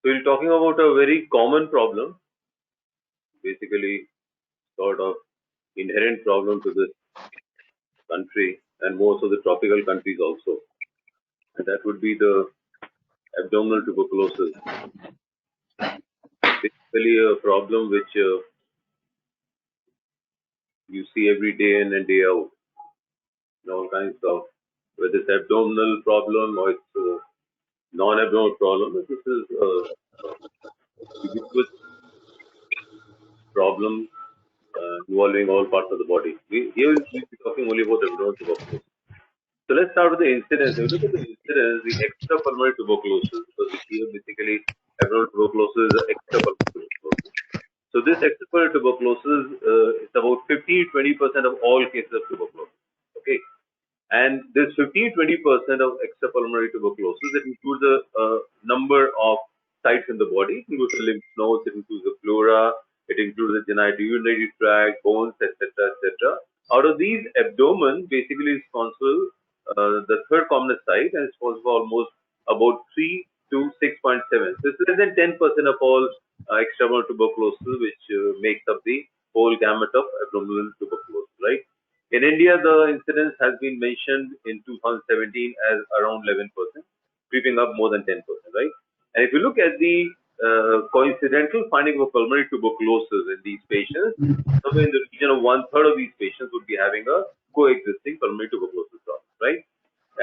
So we're talking about a very common problem, basically sort of inherent problem to this country and most of the tropical countries also. And that would be the abdominal tuberculosis. Basically a problem which you see every day in and day out. All kinds of, whether it's abdominal problem or it's a non-abdominal problem, this is a ubiquitous problem involving all parts of the body. Here we'll be talking only about abdominal tuberculosis. So let's start with the incidence. If you look at the incidence, the extrapulmonary tuberculosis, because we see basically abdominal tuberculosis is extrapulmonary tuberculosis. So this extrapulmonary tuberculosis is about 15-20% of all cases of tuberculosis. Okay, and this 15-20% of extrapulmonary tuberculosis, that includes a number of sites in the body. It includes the lymph nodes, it includes the pleura, it includes the genitourinary tract, bones, etc., etc. Out of these, abdomen basically is responsible, the third commonest site, and is responsible for almost about 3 to 6.7. So it's less than 10% of all extraabdominal tuberculosis, which makes up the whole gamut of abdominal tuberculosis, right? In India, the incidence has been mentioned in 2017 as around 11%, creeping up more than 10%, right? And if you look at the coincidental finding of pulmonary tuberculosis in these patients, somewhere in the region of one third of these patients would be having a coexisting pulmonary tuberculosis problem, right?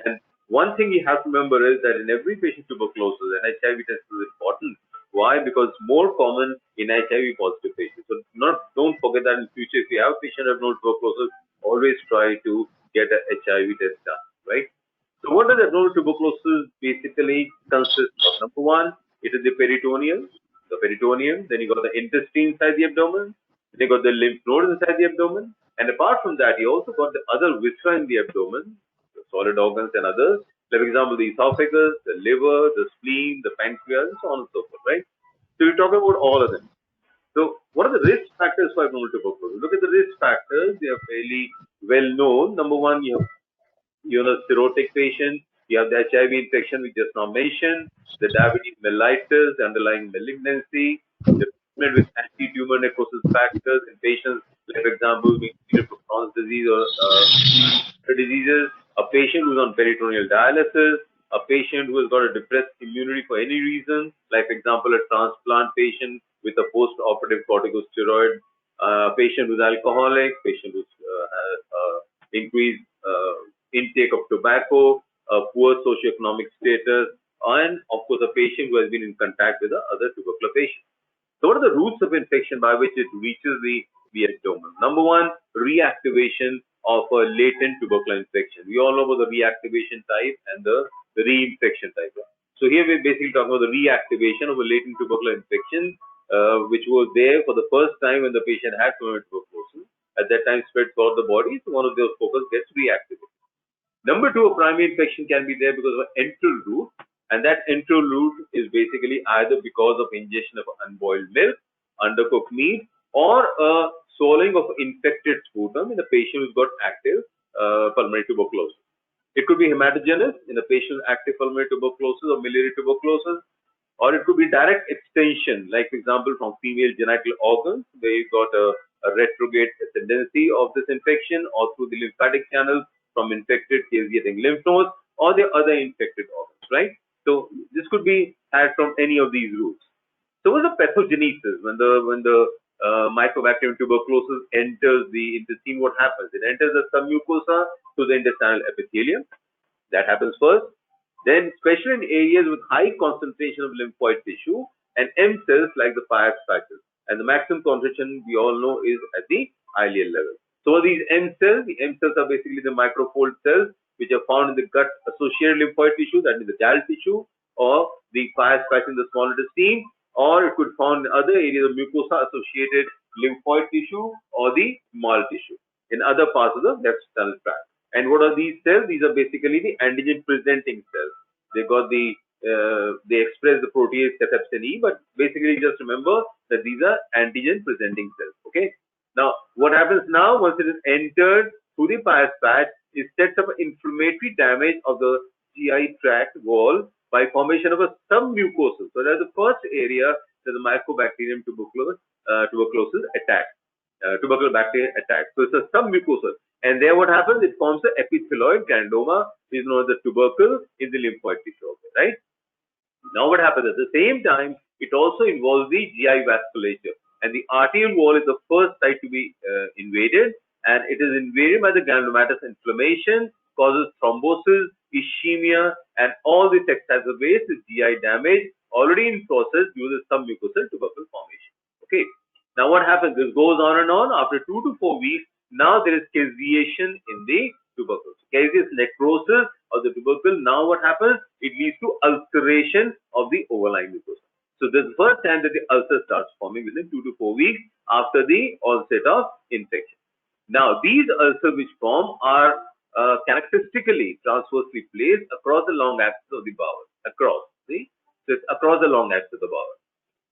And one thing you have to remember is that in every patient tuberculosis, an HIV test is important. Why? Because more common in HIV positive patients. So don't forget that in future, if you have a patient with no tuberculosis, always try to get a HIV test done, right? So what does abdominal tuberculosis basically consist of? Number one, it is the peritoneum. The peritoneum, then you got the intestine inside the abdomen, then you got the lymph nodes inside the abdomen, and apart from that, you also got the other viscera in the abdomen, the solid organs and others. Like, for example, the esophagus, the liver, the spleen, the pancreas, and so on and so forth, right? So we talk about all of them. So what are the risk factors for abdominal tuberculosis? Look at the risk factors. They are fairly well known. Number one, you have cirrhotic patient, you have the HIV infection we just now mentioned, the diabetes mellitus, the underlying malignancy, the treatment with anti-tumor necrosis factors in patients, like for example, being treated for Crohn's disease or diseases, a patient who's on peritoneal dialysis, a patient who has got a depressed immunity for any reason, like for example, a transplant patient with a post-operative corticosteroid, a patient who's alcoholic, patient who's has increased intake of tobacco, a poor socioeconomic status, and of course a patient who has been in contact with the other tubercular patients. So what are the routes of infection by which it reaches the abdomen? Number one, reactivation of a latent tubercular infection. We all know about the reactivation type and the reinfection type. So here we're basically talking about the reactivation of a latent tubercular infection, which was there for the first time when the patient had pulmonary tuberculosis. At that time, spread throughout the body, so one of those focus gets reactivated. Number two, a primary infection can be there because of an enteral route, and that enteral route is basically either because of ingestion of unboiled milk, undercooked meat, or a swallowing of infected sputum in a patient who's got active pulmonary tuberculosis. It could be hematogenous in a patient with active pulmonary tuberculosis or miliary tuberculosis, or it could be direct extension, like for example from female genital organs, where you've got a retrograde ascendancy of this infection, or through the lymphatic channels from infected case-getting lymph nodes, or the other infected organs, right? So this could be had from any of these routes. So what's the pathogenesis? When the mycobacterium tuberculosis enters the intestine, what happens? It enters the submucosa to the intestinal epithelium. That happens first. Then, especially in areas with high concentration of lymphoid tissue and M cells like the Peyer's patches. And the maximum concentration we all know is at the ileal level. So these M cells, the M cells are basically the microfold cells which are found in the gut associated lymphoid tissue, that is the gall tissue, or the Peyer's patch in the small intestine, or it could be found in other areas of mucosa associated lymphoid tissue or the mal tissue in other parts of the intestinal tract. And what are these cells? These are basically the antigen presenting cells. They got they express the protease cathepsin E, but basically just remember that these are antigen presenting cells. Okay. Now, what happens now once it is entered through the Peyer's patch, it sets up inflammatory damage of the GI tract wall, by formation of a submucosal. So that's the first area that the Mycobacterium tuberculosis attacks. Tubercle bacteria attack. So it's a submucosal. And there what happens? It forms an epithelioid granuloma, is known as the tubercle in the lymphoid tissue, right? Now what happens? At the same time, it also involves the GI vasculature. And the arterial wall is the first site to be invaded. And it is invaded by the granulomatous inflammation, causes thrombosis, ischemia, and all these exacerbates the GI damage already in process due to submucosal tubercle formation. Okay. Now what happens? This goes on and on. After 2 to 4 weeks, now there is caseation in the tubercle. Caseous necrosis of the tubercle. Now what happens? It leads to ulceration of the overlying mucosa. So this is the first time that the ulcer starts forming within 2 to 4 weeks after the onset of infection. Now these ulcers which form are characteristically transversely placed across the long axis of the bowel. So it's across the long axis of the bowel.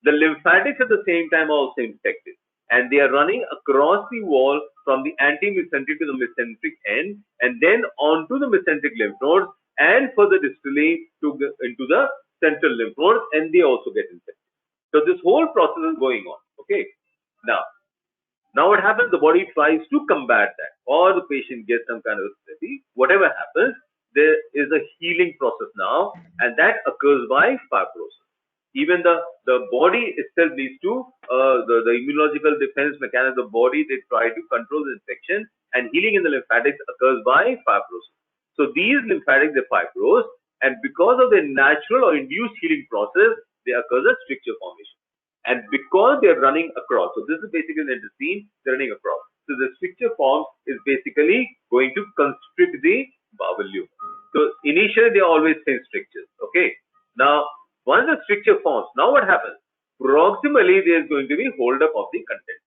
The lymphatics at the same time are also infected, and they are running across the wall from the anti-mesenteric to the mesenteric end, and then onto the mesenteric lymph nodes, and further distally into the central lymph nodes, and they also get infected. So this whole process is going on. Okay. Now what happens? The body tries to combat that, or the patient gets some kind of therapy. Whatever happens, there is a healing process now, and that occurs by fibrosis. Even the body itself leads to the immunological defense mechanism of the body. They try to control the infection, and healing in the lymphatics occurs by fibrosis. So these lymphatics, they fibrose, and because of the natural or induced healing process, they occur as stricture formation. And because they are running across, so this is basically the intestine, they're running across. So the stricture form is basically going to constrict the bowel lumen. So initially they are always thin strictures. Okay. Now once the stricture forms, now what happens? Proximally there is going to be hold up of the content.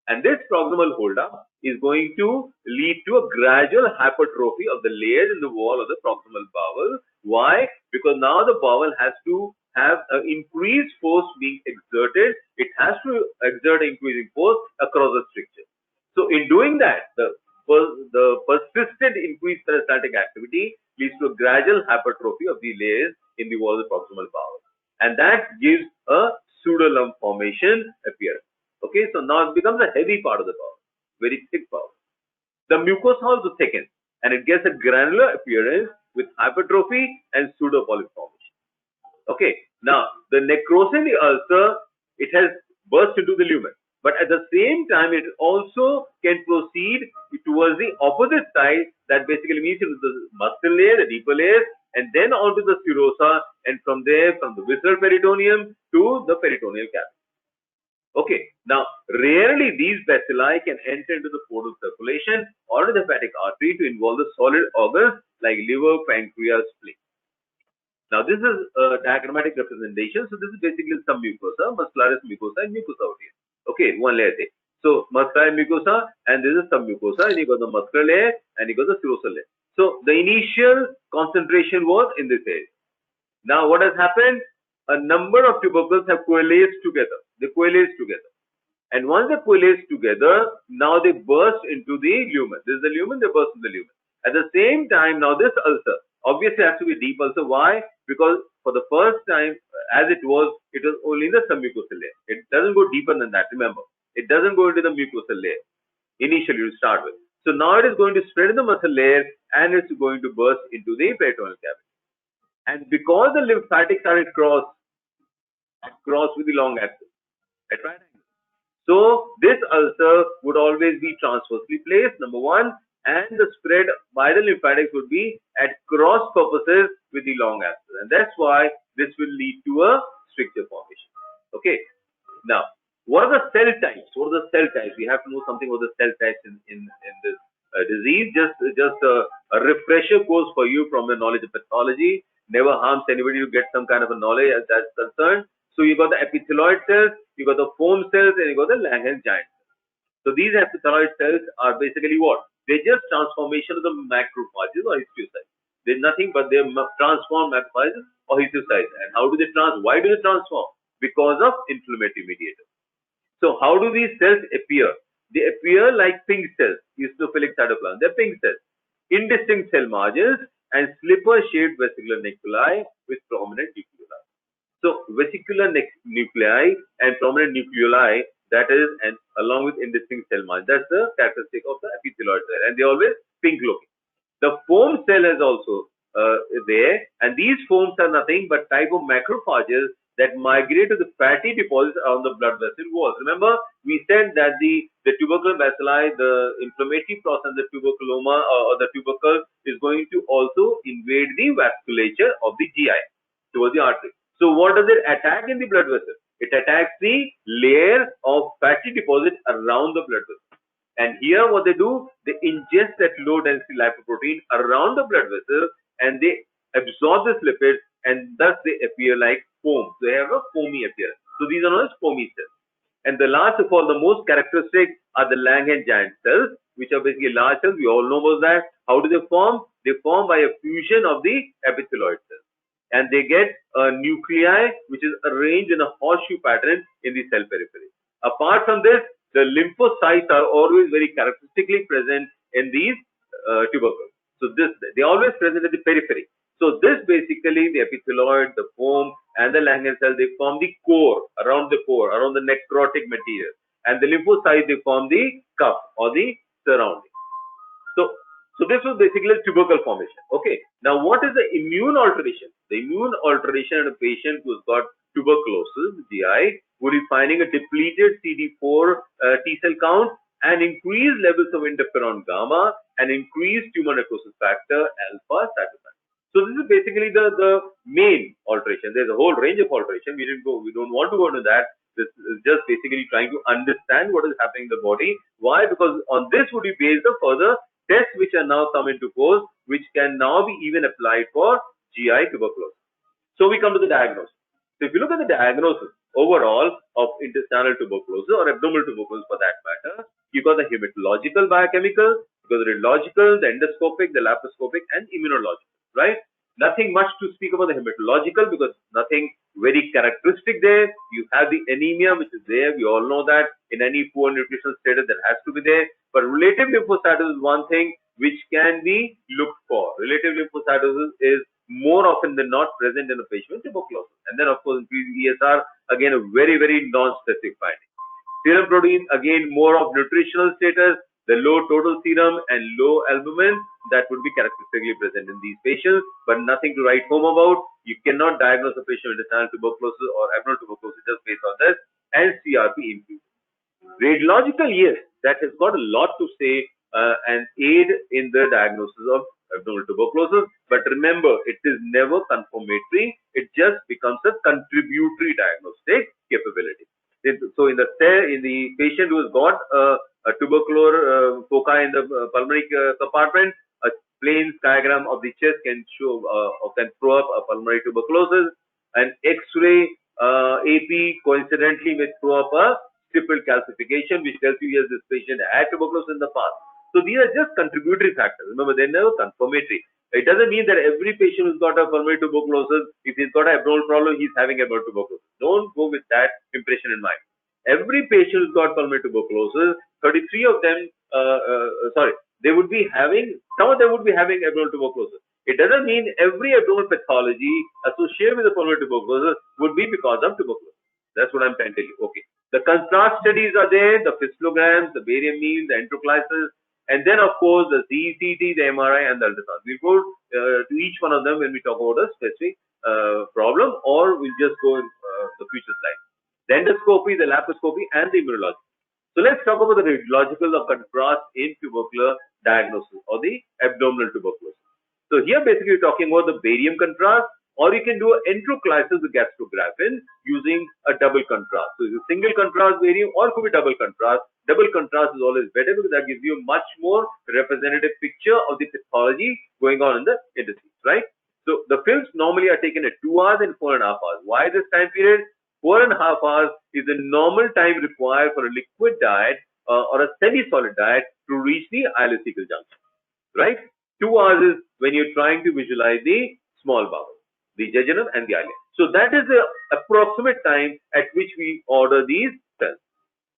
And this proximal hold up is going to lead to a gradual hypertrophy of the layers in the wall of the proximal bowel. Why? Because now the bowel has to have an increased force being exerted. It has to exert increasing force across the stricture. So in doing that, the persistent increased peristaltic activity leads to a gradual hypertrophy of the layers in the wall of the proximal bowel. And that gives a pseudolump formation appearance. Okay, so now it becomes a heavy part of the bowel, very thick bowel. The mucosa also thickens, and it gets a granular appearance with hypertrophy and pseudopolyp formation. Okay, now the necrosis in the ulcer, it has burst into the lumen, but at the same time it also can proceed towards the opposite side. That basically means into the muscle layer, the deeper layers, and then onto the serosa, and from there, from the visceral peritoneum to the peritoneal cavity. Okay, now rarely these bacilli can enter into the portal circulation or the hepatic artery to involve the solid organs like liver, pancreas, spleen. Now this is a diagrammatic representation. So this is basically some mucosa, muscularis mucosa, and mucosa out here. Okay, one layer there. So muscular mucosa, and this is some mucosa, and you got the muscular layer, and you got the serosal layer. So the initial concentration was in this area. Now what has happened? A number of tubercles have coalesced together. They coalesce together. And once they coalesce together, now they burst into the lumen. This is the lumen, they burst into the lumen. At the same time, now this ulcer obviously has to be deep ulcer. Why? Because for the first time, as it was only in the submucosal layer. It doesn't go deeper than that, remember. It doesn't go into the mucosal layer initially to start with. So now it is going to spread in the muscle layer, and it's going to burst into the peritoneal cavity. And because the lymphatics are at cross with the long axis, at right angle. So this ulcer would always be transversely placed, number one, and the spread by the lymphatics would be at cross purposes with the long axis. And that's why this will lead to a stricture formation. Okay. Now, what are the cell types? What are the cell types? We have to know something about the cell types in this disease. Just a refresher course for you from your knowledge of pathology. Never harms anybody to get some kind of a knowledge as that's concerned. So you got the epithelioid cells, you got the foam cells, and you got the Langerhans giant cells. So these epithelioid cells are basically what? They're just transformation of the macrophages or histiocytes. They're nothing but they're transformed macrophages or histiocytes. And how do they transform? Why do they transform? Because of inflammatory mediators. So how do these cells appear? They appear like pink cells, eosinophilic cytoplasm. They're pink cells, indistinct cell margins, and slipper-shaped vesicular nuclei with prominent nucleoli. So vesicular nuclei and prominent nucleoli, that is, and along with indistinct cell margin, that's the characteristic of the epithelioid cell, and they're always pink looking. The foam cell is also there, and these foams are nothing but type of macrophages that migrate to the fatty deposits around the blood vessel walls. Remember, we said that the tubercular bacilli, the inflammatory process, the tuberculoma or the tubercle is going to also invade the vasculature of the GI towards the artery. So what does it attack in the blood vessel? It attacks the layer of fatty deposit around the blood vessel. And here what they do, they ingest that low density lipoprotein around the blood vessel and they absorb this lipid and thus they appear like foam. They have a foamy appearance. So these are known as foamy cells. And the last of all, the most characteristic are the Langhans giant cells, which are basically large cells. We all know about that. How do they form? They form by a fusion of the epithelioid cells. And they get a nuclei which is arranged in a horseshoe pattern in the cell periphery. Apart from this, the lymphocytes are always very characteristically present in these tubercles. So they are always present at the periphery. So this basically, the epithelioid, the foam, and the Langhans cell, they form the core, around the necrotic material. And the lymphocytes, they form the cuff or the surrounding. So this was basically tubercle formation. Okay. Now what is the immune alteration? The immune alteration in a patient who's got tuberculosis, GI, would be finding a depleted CD4 T cell count and increased levels of interferon gamma and increased tumor necrosis factor alpha cytokine. So this is basically the main alteration. There's a whole range of alteration. We don't want to go into that. This is just basically trying to understand what is happening in the body. Why? Because on this would be based on further tests which are now come into force, which can now be even applied for GI tuberculosis. So we come to the diagnosis. So if you look at the diagnosis overall of intestinal tuberculosis or abdominal tuberculosis for that matter, you got the hematological biochemical, you got the radiological, the endoscopic, the laparoscopic, and immunological, right? Nothing much to speak about the hematological because nothing very characteristic there. You have the anemia which is there. We all know that in any poor nutritional status that has to be there. But relative lymphocytosis is one thing which can be looked for. Relative lymphocytosis is more often than not present in a patient with tuberculosis. And then of course increased ESR, again a very, very non-specific finding. Serum protein, again more of nutritional status, the low total serum and low albumin, that would be characteristically present in these patients, but nothing to write home about. You cannot diagnose a patient with intestinal tuberculosis or abdominal tuberculosis just based on this, and CRP increase. Radiological, yes, that has got a lot to say and aid in the diagnosis of abdominal tuberculosis, but remember, it is never confirmatory. It just becomes a contributory diagnostic capability. So in the patient who has got a tubercular foci in the pulmonary compartment, a plain skygram of the chest can show or can throw up a pulmonary tuberculosis. An X-ray AP coincidentally may throw up a stippled calcification, which tells you yes, this patient had tuberculosis in the past. So these are just contributory factors. Remember, they're never confirmatory. It doesn't mean that every patient who's got a pulmonary tuberculosis, if he's got an abdominal problem, he's having abdominal tuberculosis. Don't go with that impression in mind. Every patient who's got pulmonary tuberculosis, 33 of them, they would be having, some of them would be having abdominal tuberculosis. It doesn't mean every abdominal pathology associated with the pulmonary tuberculosis would be because of tuberculosis. That's what I'm trying to tell you. Okay. The contrast studies are there, the fistulograms, the barium mean, the enteroclysis, and then of course the CCT, the MRI, and the ultrasound. We'll go to each one of them when we talk about a specific problem, or we'll just go in the future slide. The endoscopy, the laparoscopy, and the immunology. So let's talk about the radiological of contrast in tubercular diagnosis or the abdominal tuberculosis. So here basically we're talking about the barium contrast, or you can do an enteroclysis with gastrographin using a double contrast. So it's a single contrast barium or it could be double contrast. Double contrast is always better because that gives you a much more representative picture of the pathology going on in the intestines, right? So the films normally are taken at 2 hours and 4.5 hours. Why this time period? 4.5 hours is the normal time required for a liquid diet or a semi-solid diet to reach the ileocecal junction, right? 2 hours is when you're trying to visualize the small bowel, the jejunum and the ileum. So that is the approximate time at which we order these cells.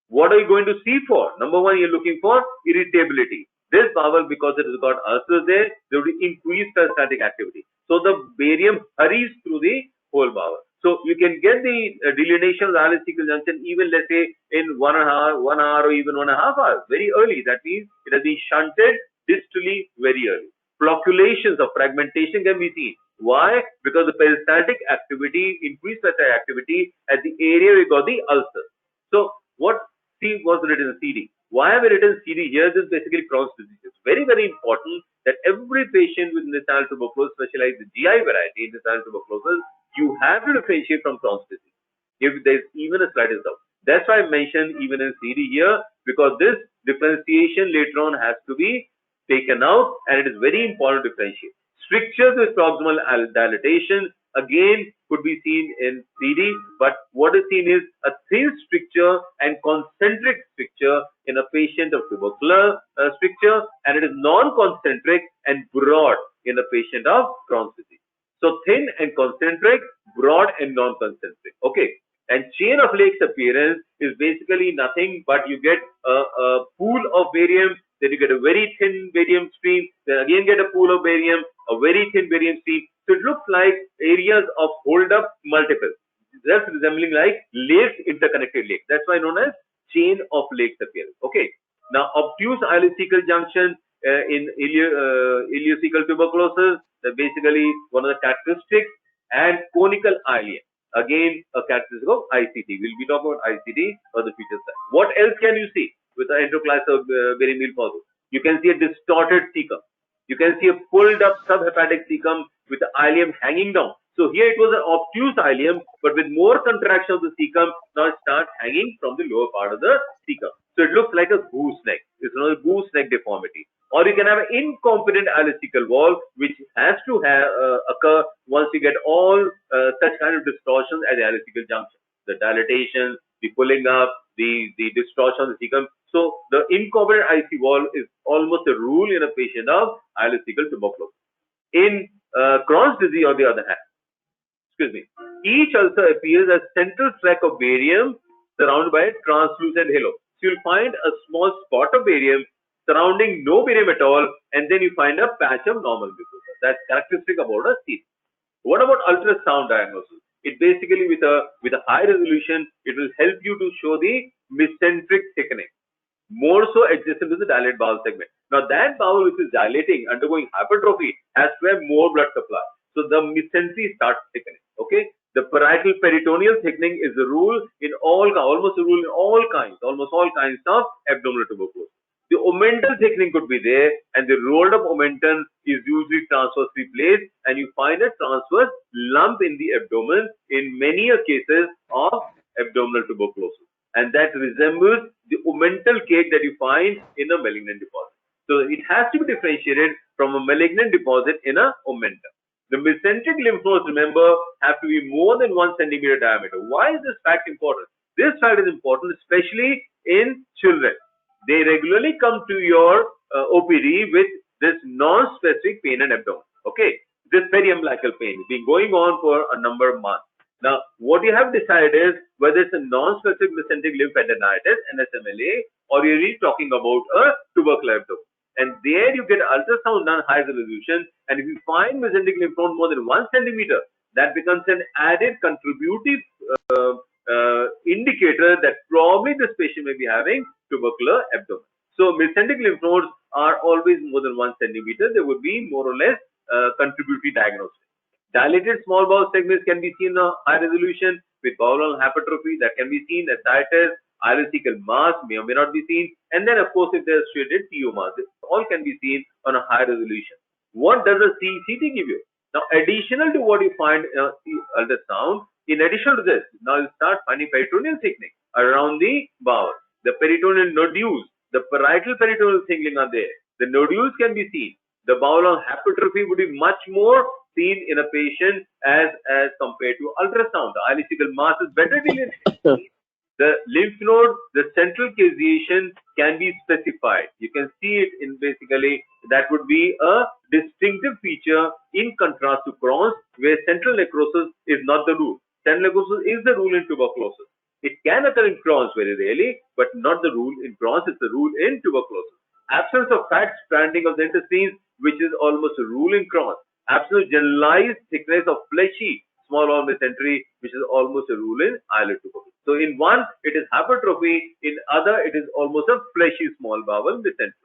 What are you going to see for? Number one, you're looking for irritability. This bowel, because it has got ulcers there, there will be increased peristaltic activity. So the barium hurries through the whole bowel. So you can get the delineation of the ileocecal junction even, let's say, in 1 hour or even 1.5 hours, very early. That means it has been shunted distally very early. Flocculations of fragmentation can be seen. Why? Because the peristaltic activity, increased peristaltic activity at the area we got the ulcer. So what C was written CD? Why have I written CD here? This is basically Crohn's disease. It's very, very important that every patient with intestinal tuberculosis, especially the GI variety intestinal tuberculosis, you have to differentiate from Crohn's disease if there's even a slightest doubt. That's why I mentioned even in CD here, because this differentiation later on has to be taken out, and it is very important to differentiate. Strictures with proximal dilatation again could be seen in CD, but what is seen is a thin stricture and concentric stricture in a patient of tubercular stricture, and it is non-concentric and broad in a patient of Crohn's disease. So thin and concentric, broad and non-concentric. Okay. And chain of lakes appearance is basically nothing but you get a pool of barium, then you get a very thin barium stream, then again get a pool of barium, a very thin barium stream. So it looks like areas of hold up multiple, just resembling like lakes, interconnected lakes. That's why known as chain of lakes appearance. Okay. Now obtuse ileocecal junction in ileocecal tuberculosis, basically one of the characteristics, and conical ileum. Again, a characteristic of ICT. We'll be talking about ICT for the future side. What else can you see with the enteroclass of barium positive? You can see a distorted cecum. You can see a pulled up subhepatic cecum with the ileum hanging down. So here it was an obtuse ileum, but with more contraction of the cecum, now it starts hanging from the lower part of the cecum. So it looks like a gooseneck. It's another gooseneck deformity. Or you can have an incompetent ileocecal wall, which has to occur once you get all such kind of distortions at the ileocecal junction. The dilatation, the pulling up, the distortion of the cecum. So the incompetent IC wall is almost a rule in a patient of ileocecal tuberculosis. In Crohn's disease, on the other hand, each ulcer appears as central tract of barium surrounded by a translucent halo. So you'll find a small spot of barium surrounding no barium at all, and then you find a patch of normal mucosa. That's characteristic about a C. What about ultrasound diagnosis? It basically with a high resolution, it will help you to show the mesenteric thickening, more so adjacent to the dilated bowel segment. Now that bowel which is dilating, undergoing hypertrophy, has to have more blood supply. So the mesentery starts thickening. Okay. The parietal peritoneal thickening is the rule in almost a rule in almost all kinds of abdominal tuberculosis. The omental thickening could be there, and the rolled up omentum is usually transversely placed, and you find a transverse lump in the abdomen in many cases of abdominal tuberculosis, and that resembles the omental cake that you find in a malignant deposit. So it has to be differentiated from a malignant deposit in a omentum. The mesenteric lymph nodes, remember, have to be more than 1 centimeter diameter. Why is this fact important? This fact is important especially in children. They regularly come to your OPD with this non-specific pain and abdomen. Okay, this periumbilical pain has been going on for a number of months. Now, what you have decided is whether it's a non-specific mesenteric lymphadenitis, NSMLA, or you're really talking about a tubercular abdomen. And there you get ultrasound done high resolution, and if you find mesenteric lymph node more than 1 centimeter, that becomes an added contributive indicator that probably this patient may be having tubercular abdomen. So mesenteric lymph nodes are always more than 1 centimeter. They would be more or less contributory diagnosis. Dilated small bowel segments can be seen in high resolution with bowel hypertrophy. That can be seen. Ascites, ileocecal mass may or may not be seen. And then, of course, if there's shaded TO mass, this all can be seen on a high resolution. What does a CT give you? Now, additional to what you find in ultrasound, in addition to this, now you start finding peritoneal thickening around the bowel. The peritoneal nodules, the parietal peritoneal thickening are there. The nodules can be seen. The bowel hypertrophy would be much more seen in a patient as compared to ultrasound. The ileocecal mass is better delineated. The lymph node, the central caseation can be specified. You can see it in basically that would be a distinctive feature in contrast to Crohn's, where central necrosis is not the rule. Central necrosis is the rule in tuberculosis. It can occur in Crohn's very rarely, but not the rule in Crohn's. It's the rule in tuberculosis. Absence of fat stranding of the intestines, which is almost a rule in Crohn's. Absence of generalized thickness of fleshy small bowel mesentery, which is almost a rule in ileal tuberculosis. So in one, it is hypertrophy. In other, it is almost a fleshy small bowel mesentery.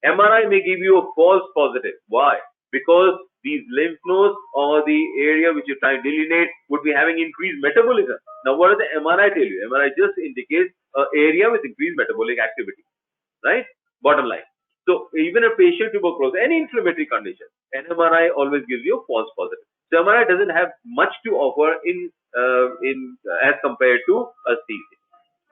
MRI may give you a false positive. Why? Because these lymph nodes or the area which you're trying to delineate would be having increased metabolism. Now, what does the MRI tell you? MRI just indicates an area with increased metabolic activity, right? Bottom line. So, even a facial tuberculosis, any inflammatory condition, an MRI always gives you a false positive. So, MRI doesn't have much to offer in as compared to a CT.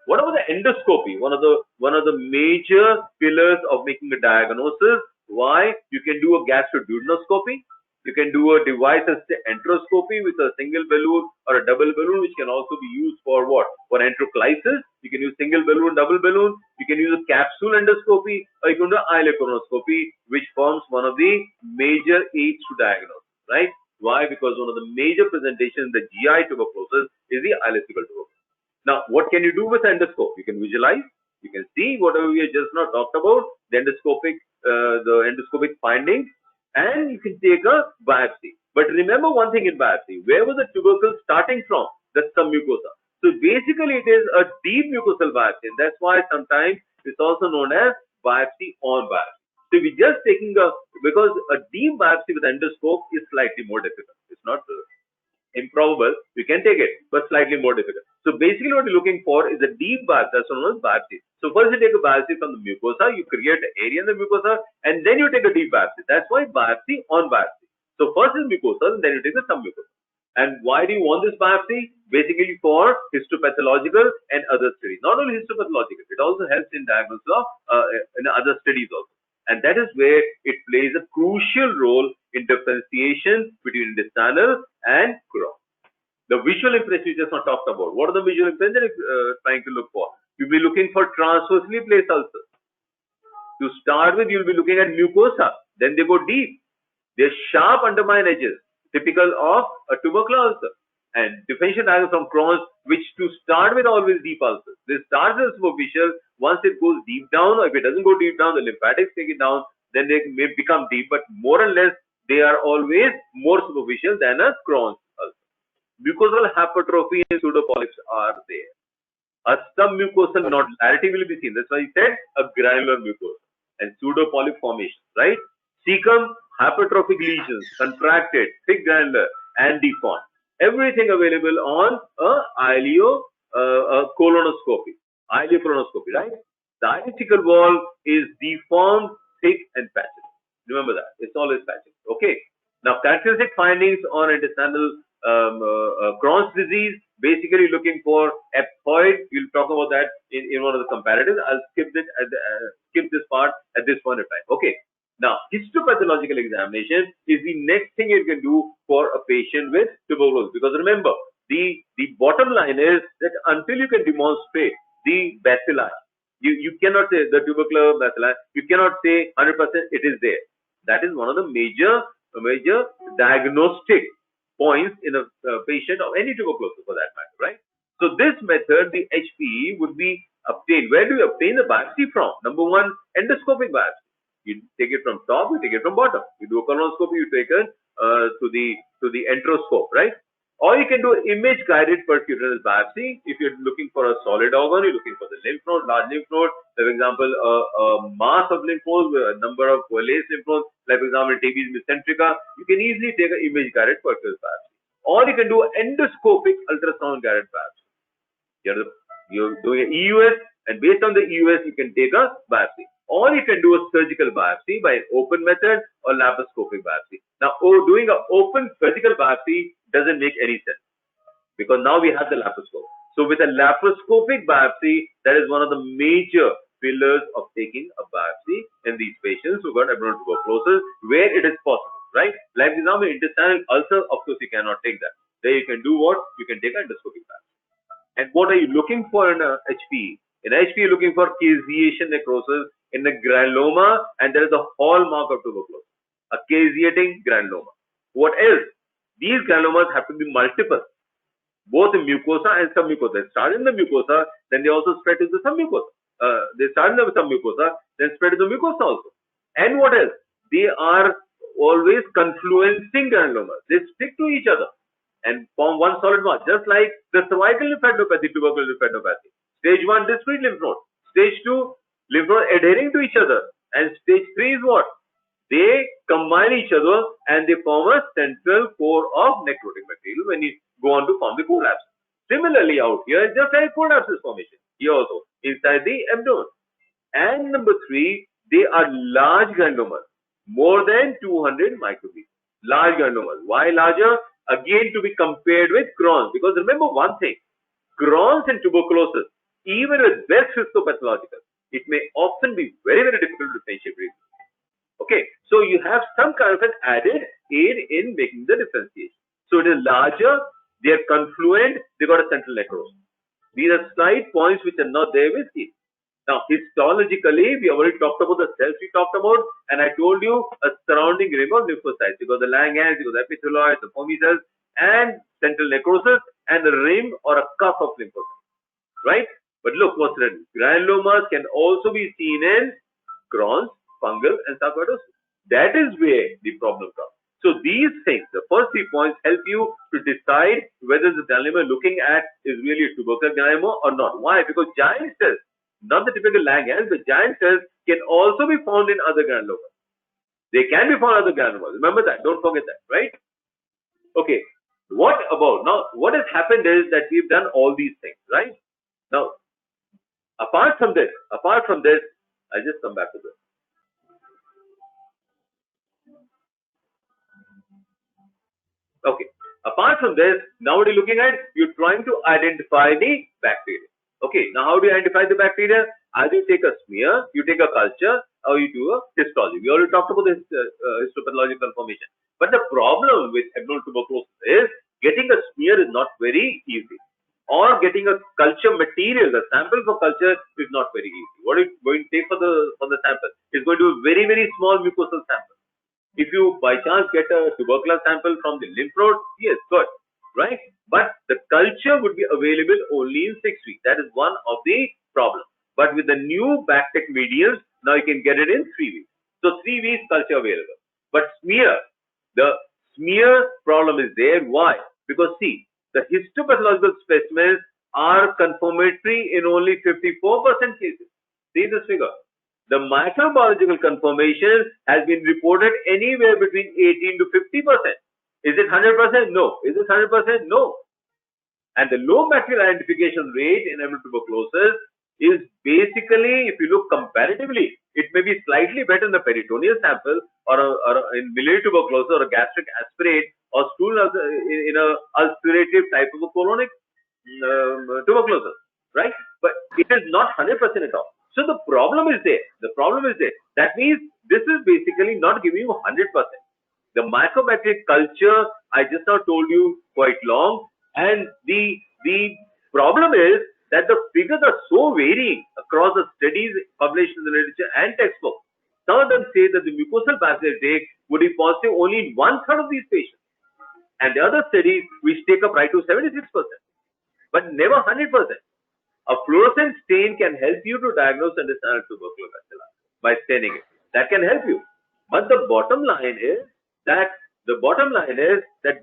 What about the endoscopy? One of the major pillars of making a diagnosis. Why? You can do a gastroduodenoscopy. You can do a device-assisted enteroscopy with a single balloon or a double balloon, which can also be used for what? For enteroclysis. You can use single balloon, double balloon. You can use a capsule endoscopy, or you can do ileal colonoscopy, which forms one of the major aids to diagnosis. Right? Why? Because one of the major presentations in the GI tuberculosis is the ileocecal tuberculosis. Now, what can you do with endoscope? You can visualize, you can see whatever we have just now talked about, the endoscopic findings, and you can take a biopsy. But remember one thing in biopsy, where was the tubercle starting from? The submucosa. So basically it is a deep mucosal biopsy, and that's why sometimes it's also known as biopsy on biopsy. So we're just taking because a deep biopsy with endoscope is slightly more difficult. It's not improbable, you can take it, but slightly more difficult. So basically what you're looking for is a deep biopsy, that's known as biopsy. So first you take a biopsy from the mucosa, you create an area in the mucosa, and then you take a deep biopsy. That's why biopsy on biopsy. So first is mucosa, and then you take the submucosa. And why do you want this biopsy? Basically for histopathological and other studies. Not only histopathological, it also helps in diagnosis of in other studies also. And that is where it plays a crucial role in differentiation between intestinal and Crohn. The visual impression you just not talked about. What are the visual impressions trying to look for? You'll be looking for transversely placed ulcers. To start with, you'll be looking at mucosa. Then they go deep. They're sharp undermined edges, typical of a tubercular ulcer. And differential diagnosis from Crohn's, which to start with always deep ulcers. This starts as superficial. Once it goes deep down, or if it doesn't go deep down, the lymphatics take it down, then they may become deep, but more or less they are always more superficial than a Crohn's ulcer. Mucosal hypertrophy and pseudopolyps are there. A submucosal nodularity will be seen. That's why I said a granular mucosa and pseudopolyp formation, right? Cecum, hypertrophic lesions, contracted, thick granular, and deformed. Everything available on a colonoscopy, ileocolonoscopy, right? The ileocecal wall is deformed, thick, and patchy. Remember that. It's always patchy. Okay. Now, characteristic findings on intestinal Crohn's disease, basically looking for epiphoid. We'll talk about that in one of the comparatives. I'll skip this part at this point of time. Okay. Now, histopathological examination is the next thing you can do for a patient with tuberculosis. Because remember, the bottom line is that until you can demonstrate the bacilli, you cannot say the tubercular bacilli, you cannot say 100% it is there. That is one of the major diagnostic points in a patient of any tuberculosis for that matter, right? So this method, the HPE, would be obtained. Where do you obtain the biopsy from? Number one, endoscopic biopsy. You take it from top, you take it from bottom. You do a colonoscopy, you take it to the enteroscope, right? Or you can do image-guided percutaneous biopsy. If you're looking for a solid organ, you're looking for the lymph node, large lymph node. For example, a mass of lymph nodes, a number of coalesced lymph nodes, like for example, TB's mesenterica, you can easily take an image-guided percutaneous biopsy. Or you can do endoscopic ultrasound-guided biopsy. You're doing an EUS, and based on the EUS, you can take a biopsy. Or you can do a surgical biopsy by an open method or laparoscopic biopsy. Now, doing an open surgical biopsy doesn't make any sense because now we have the laparoscope. So, with a laparoscopic biopsy, that is one of the major pillars of taking a biopsy in these patients who got abdominal tuberculosis, where it is possible, right? Like for example, intestinal ulcer, of course, you cannot take that. There you can do what? You can take an endoscopic biopsy. And what are you looking for in a HPE? In HPE, you're looking for caseation necrosis in the granuloma, and there is a hallmark of tuberculosis, a caseating granuloma. What else? These granulomas have to be multiple, both in mucosa and submucosa. They start in the mucosa, then they also spread to the submucosa. They start with some mucosa, then spread to the mucosa also. And what else? They are always confluencing granulomas. They stick to each other and form one solid mass, just like the cervical lymphadenopathy, tubercular lymphadenopathy. Stage 1, discrete lymph node. Stage 2, lymph node adhering to each other. And stage 3 is what? They combine each other and they form a central core of necrotic material when you go on to form the prolapse. Similarly, out here, just like prolapse formation, here also, inside the abdomen. And number 3, they are large granulomas, more than 200 microbes. Large granulomas. Why larger? Again, to be compared with Crohn's. Because remember one thing, Crohn's and tuberculosis, even with best histopathological, it may often be very, very difficult to differentiate. Okay, so you have some kind of an added aid in making the differentiation. So it is larger, they are confluent, they got a central necrosis. These are slight points which are not there with it. Now, histologically, we already talked about the cells we talked about, and I told you a surrounding ring of lymphocytes. You got the Langhans, you got the epithelioid, the foamy cells, and central necrosis, and a ring or a cuff of lymphocytes. Right? But look what's written. Granulomas can also be seen in Crohn's, fungal, and sarcoidosis. That is where the problem comes. So these things, the first 3 points, help you to decide whether the granuloma looking at is really a tubercular granuloma or not. Why? Because giant cells, not the typical Langhans, but giant cells can also be found in other granulomas. They can be found in other granulomas. Remember that. Don't forget that. Right? Okay. What about now? What has happened is that we've done all these things. Right? Now, apart from this, I'll just come back to this. Okay. Apart from this, now what are you looking at? You're trying to identify the bacteria. Okay. Now, how do you identify the bacteria? Either you take a smear, you take a culture, or you do a histology. We already talked about this histopathological information. But the problem with abdominal tuberculosis is getting a smear is not very easy. Or getting a culture material, the sample for culture is not very easy. What are you going to take for the sample? It's going to be a very, very small mucosal sample. If you by chance get a tubercular sample from the lymph node, yes, good, right? But the culture would be available only in 6 weeks. That is one of the problems. But with the new bactec mediums, now you can get it in 3 weeks. So 3 weeks culture available. But smear, the smear problem is there. Why? Because see, the histopathological specimens are confirmatory in only 54% cases. See this figure. The microbiological confirmation has been reported anywhere between 18 to 50%. Is it 100%? No. Is it 100%? No. And the low bacterial identification rate in abdominal tuberculosis is basically, if you look comparatively, it may be slightly better in the peritoneal sample or in biliary tuberculosis or a gastric aspirate or stool in a ulcerative type of a colonic tuberculosis, right? But it is not 100% at all. So the problem is there. That means this is basically not giving you 100%. The microbacterial culture, I just now told you quite long, and the problem is that the figures are so varying across the studies published in the literature and textbooks. Some of them say that the mucosal bacterial take would be positive only in 1/3 of these patients. And the other studies which take up right to 76%, but never 100%. A fluorescent stain can help you to diagnose and understand tubercular bacilli by staining it. That can help you. But the bottom line is that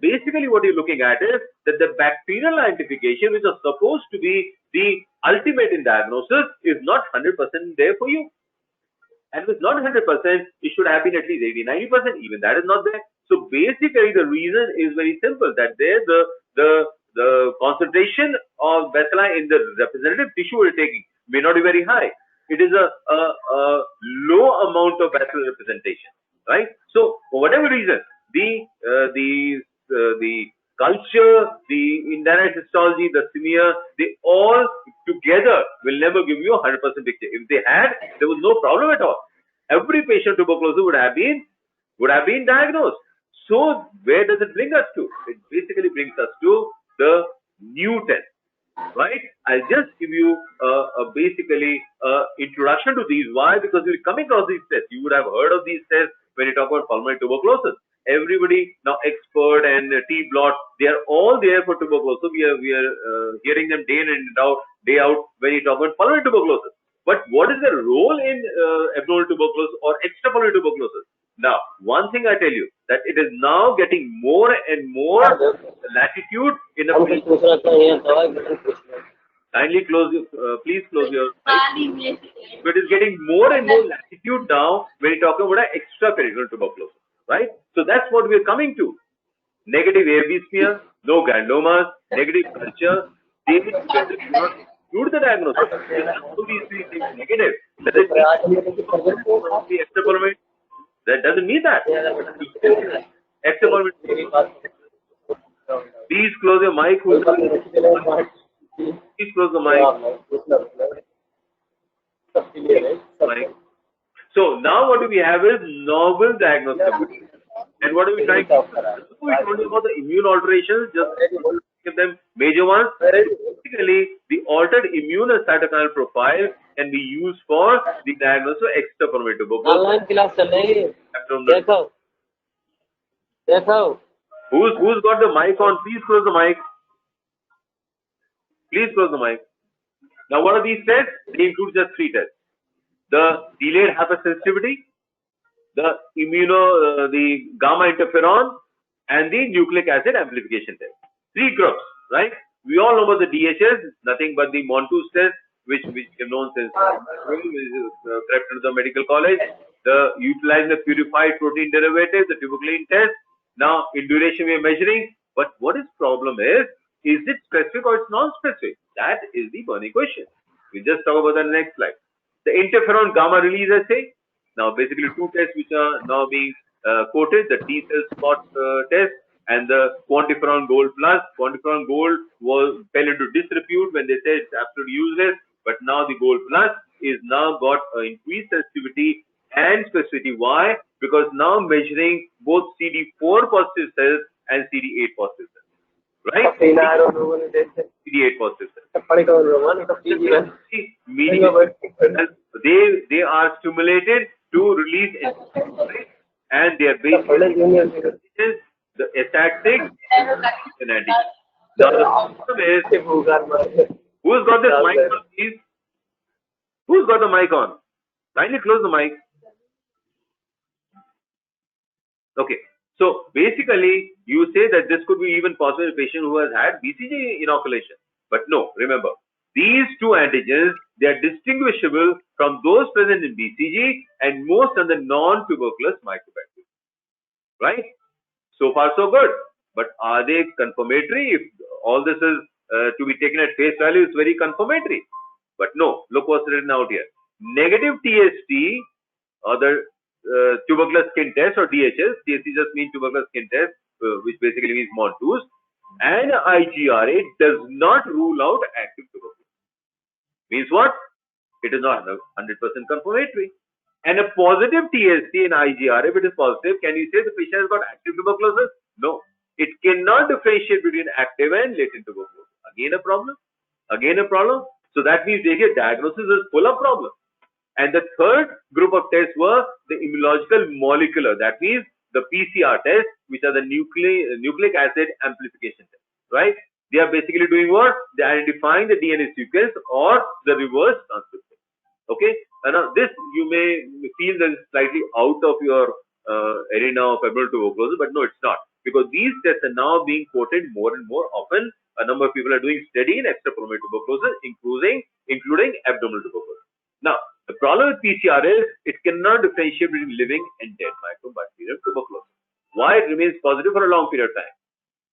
basically what you're looking at is that the bacterial identification, which is supposed to be the ultimate in diagnosis, is not 100% there for you. And if it's not 100%, it should have been at least 80-90%. Even that is not there. So basically, the reason is very simple, that there the concentration of bacilli in the representative tissue we're taking may not be very high. It is a low amount of bacillar representation, right? So for whatever reason, the culture, the indirect histology, the smear, they all together will never give you a 100% picture. If they had, there was no problem at all. Every patient with tuberculosis would have been diagnosed. So where does it bring us to? It basically brings us to the new test, right? I'll just give you basically introduction to these. Why? Because we're coming across these tests. You would have heard of these tests when you talk about pulmonary tuberculosis. Everybody now, expert and T-blot, they are all there for tuberculosis. We are hearing them day in and day out when you talk about pulmonary tuberculosis. But what is the role in abdominal tuberculosis or extrapulmonary tuberculosis? Now, one thing I tell you, that it is now getting more and more latitude in a kindly close your, please close your mic. So it is getting more and more latitude now when you're talking about extraperitoneal tuberculosis, right? So that's what we're coming to. Negative AFB smear, no granulomas, negative culture, they do not include the diagnosis. All these three things negative. Does it mean the extrapulmonary? That doesn't mean that. Extrapulmonary. Please close your mic. Please close the mic. So now what we have is novel diagnosis. And what are we trying to do? We told you about the immune alterations, just give them major ones. Basically, the altered immune cytokine profile can be used for the diagnosis of extrapulmonary tuberculosis. Who's got the mic on? Please close the mic. Please close the mic. Now, what are these tests? They include just three tests: the delayed hypersensitivity, the the gamma interferon, and the nucleic acid amplification test. Three groups, right? We all know about the DHS, nothing but the Monto's test, which we have known since crept into the medical college. The utilizing the purified protein derivative, the tuberculin test. Now, in duration we are measuring, but what is problem is it specific or it's non-specific? That is the burning question. We just talk about the next slide. The interferon gamma release assay. Now, basically two tests which are now being quoted, the T cell spot test and the quantiferon gold plus. Quantiferon gold fell into disrepute when they said it's absolutely useless, but now the gold plus is now got increased sensitivity and specificity. Why? Because now measuring both CD4 positive cells and CD8 positive cells. Right? CD8 positive cells. Meaning they are stimulated to release and they are basically the static and antigen. Now the problem is, who's got this mic on, please? Who's got the mic on? Kindly close the mic. Okay. So basically, you say that this could be even possible in a patient who has had BCG inoculation. But no, remember, these two antigens, they are distinguishable from those present in BCG and most of the non-tuberculous mycobacteria. Right? So far, so good. But are they confirmatory? If all this is to be taken at face value, it's very confirmatory. But no, look what's written out here. Negative TST or the tubercular skin test or DHS, TST just means tubercular skin test, which basically means Monto's, and IGRA does not rule out active tuberculosis. Means what? It is not 100% confirmatory. And a positive TST in IGRA, if it is positive, can you say the patient has got active tuberculosis? No. It cannot differentiate between active and latent tuberculosis. Again a problem. Again a problem. So that means their diagnosis is full of problems. And the third group of tests were the immunological molecular. That means the PCR test, which are the nucleic acid amplification test. Right? They are basically doing what? They are identifying the DNA sequence or the reverse transcription. Okay? And now this you may feel that is slightly out of your arena of abdominal tuberculosis, but no, it's not. Because these tests are now being quoted more and more often. A number of people are doing study in extrapulmonary tuberculosis, including abdominal tuberculosis. Now, the problem with PCR is it cannot differentiate between living and dead mycobacterial tuberculosis. Why? It remains positive for a long period of time.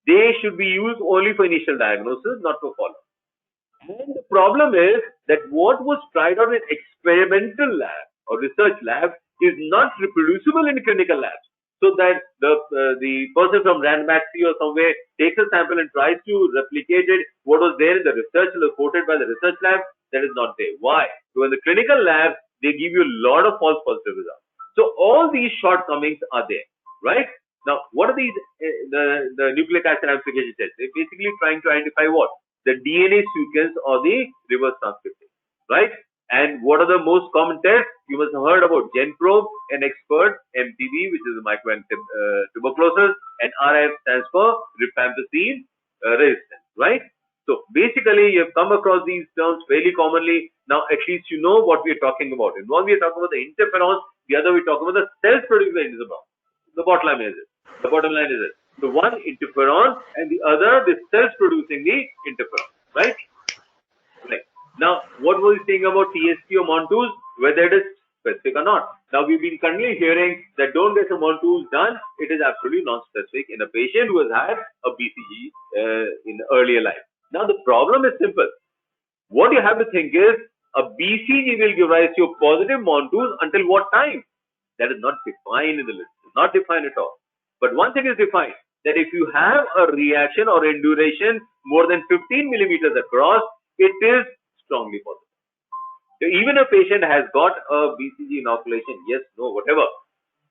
They should be used only for initial diagnosis, not for follow-up. And the problem is that what was tried out in experimental lab or research lab is not reproducible in clinical labs. So that the person from Ranbaxy or somewhere takes a sample and tries to replicate it, what was there in the research reported by the research lab, that is not there. Why? Because in the clinical lab, they give you a lot of false positive results. So all these shortcomings are there, right? Now, what are these, the nucleic acid amplification tests? They're basically trying to identify what? The DNA sequence or the reverse transcription, right? And what are the most common tests? You must have heard about GenProbe and Expert, MTB, which is mycobacterial tuberculosis, and RF stands for rifampicin resistance, right? So basically, you have come across these terms fairly commonly. Now, at least you know what we are talking about. In one, we are talking about the interferons. The other, we are talking about the cells producing the interferon. The bottom line is it. The bottom line is it. So one interferon and the other the cells producing the interferon. Right? Right. Now, what was he saying about TSP or Montus, whether it is specific or not? Now, we've been currently hearing that don't get a Montus done. It is absolutely non-specific in a patient who has had a BCG in earlier life. Now, the problem is simple. What you have to think is a BCG will give rise to a positive Montus until what time? That is not defined in the list. It's not defined at all. But one thing is defined, that if you have a reaction or induration more than 15 millimeters across, it is strongly positive. So even a patient has got a BCG inoculation, yes, no, whatever.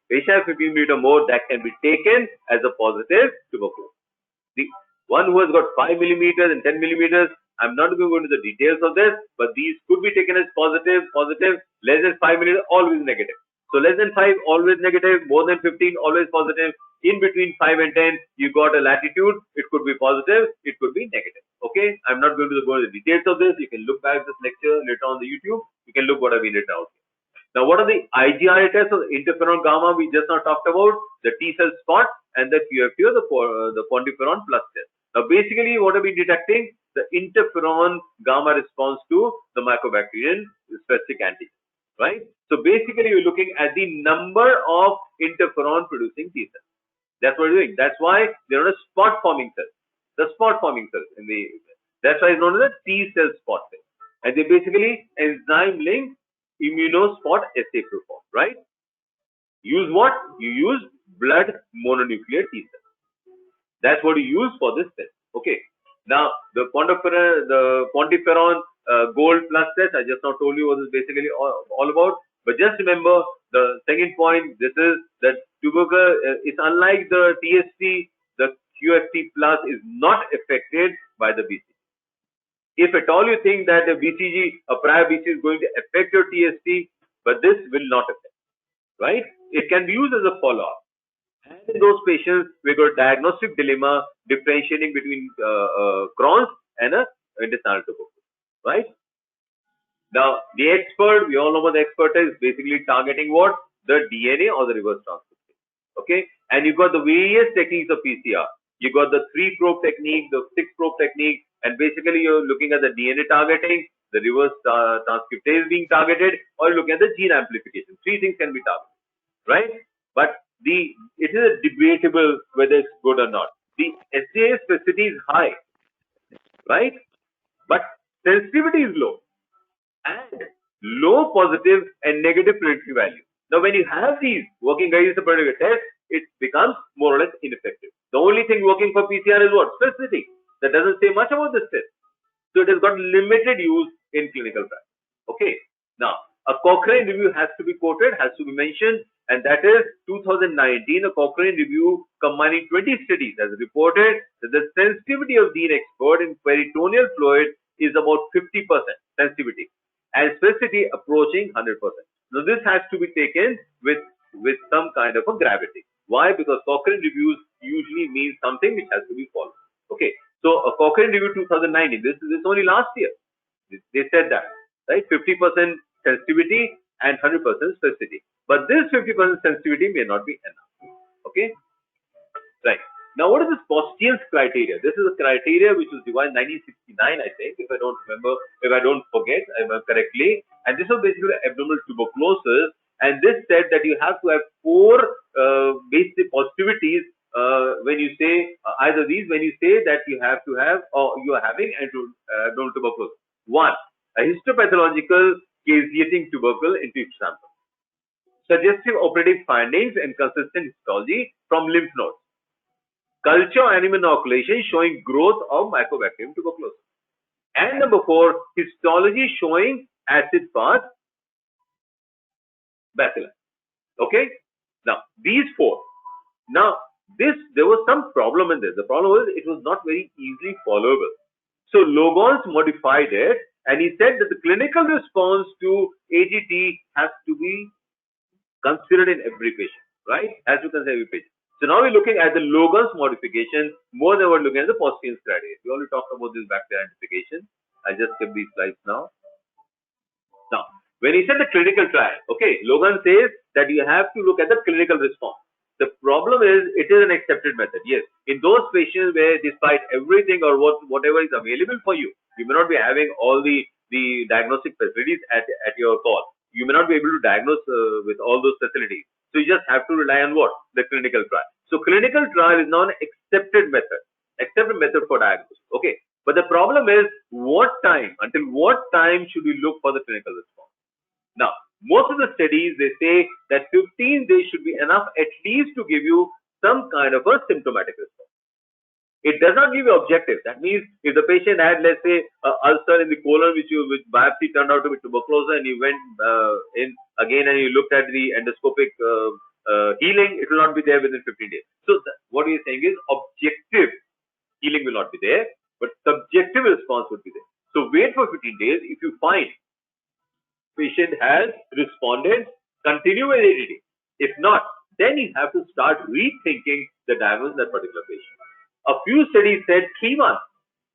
Patient has 15 millimeter more, that can be taken as a positive tuberculosis. The one who has got 5 millimeters and 10 millimeters, I'm not going to go into the details of this, but these could be taken as positive, less than 5 millimeters, always negative. So less than 5, always negative, more than 15, always positive. In between 5 and 10, you got a latitude, it could be positive, it could be negative. Okay, I'm not going to go into the details of this. You can look back this lecture later on the YouTube. You can look what I've been written out. Now, what are the IGRA tests of interferon gamma we just now talked about? The T cell spot and the QFT or the quantiferon plus test. Now, basically, what are we detecting? The interferon gamma response to the mycobacterium specific antigen, right? So, basically, you're looking at the number of interferon producing T cells. That's what we're doing. That's why they're not a spot forming cells. The spot forming cells that's why it's known as a T cell spot cell. And they basically enzyme linked immunospot assay performed, right? Use what? You use blood mononuclear T cells. That's what you use for this test. Okay. Now the quantiferon gold plus test, I just now told you what it's basically all about. But just remember the second point. This is that tuberculosis. It's unlike the TST. The QFT plus is not affected by the BCG. If at all you think that a prior BCG is going to affect your TST, but this will not affect, right? It can be used as a follow-up. And in those patients, we got a diagnostic dilemma differentiating between Crohn's and a intestinal tuberculosis, right? Now, the expert, we all know what the expert is, basically targeting what? The DNA or the reverse transcriptase, okay? And you've got the various techniques of PCR. You got the 3-probe technique, the 6-probe technique, and basically you're looking at the DNA targeting, the reverse transcriptase being targeted, or you're looking at the gene amplification. 3 things can be targeted, right? But it is debatable whether it's good or not. The assay specificity is high, right? But sensitivity is low, and low positive and negative predictive value. Now, when you have these working against a particular test, it becomes more or less ineffective. The only thing working for PCR is what? Specificity. That doesn't say much about this test. So it has got limited use in clinical practice. Okay. Now, a Cochrane review has to be quoted, has to be mentioned, and that is 2019, a Cochrane review combining 20 studies has reported that the sensitivity of Dean expert in peritoneal fluid is about 50% sensitivity and specificity approaching 100%. Now, this has to be taken with some kind of a gravity. Why? Because Cochrane reviews usually mean something which has to be followed. Okay. So, a Cochrane review 2019, this is only last year. They said that, right? 50% sensitivity and 100% specificity. But this 50% sensitivity may not be enough. Okay? Right. Now, what is this Postian's criteria? This is a criteria which was devised in 1969, I think, if I don't forget correctly. And this was basically abdominal tuberculosis. And this said that you have to have 4 basic positivities when you say either these, when you say that you have to have or you are having abdominal tuberculosis. 1. A histopathological caseating tubercle in tube sample. Suggestive operative findings and consistent histology from lymph nodes. Culture animal inoculation showing growth of Mycobacterium tuberculosis. And number 4, histology showing acid-fast bacilli. Okay? Now, these 4. Now, there was some problem in this. The problem was it was not very easily followable. So, Logons modified it and he said that the clinical response to AGT has to be considered in every patient, right? Has to consider every patient. So now we're looking at the Logan's modification more than we're looking at the Postins criteria. We already talked about this bacterial identification. I'll just skip these slides now. Now, when he said the clinical trial, okay, Logan says that you have to look at the clinical response. The problem is it is an accepted method. Yes, in those patients where despite everything or whatever is available for you, you may not be having all the diagnostic facilities at your call. You may not be able to diagnose with all those facilities. So you just have to rely on what? The clinical trial. So clinical trial is now an accepted method for diagnosis. Okay. But the problem is until what time should we look for the clinical response? Now, most of the studies, they say that 15 days should be enough at least to give you some kind of a symptomatic response. It does not give you objective. That means if the patient had, let's say, an ulcer in the colon, which biopsy turned out to be tuberculosis, and you went in again and you looked at the endoscopic healing, it will not be there within 15 days. So what we are saying is objective healing will not be there, but subjective response would be there. So wait for 15 days. If you find patient has responded, continue with ADD. If not, then you have to start rethinking the diagnosis of that particular patient. A few studies said 3 months.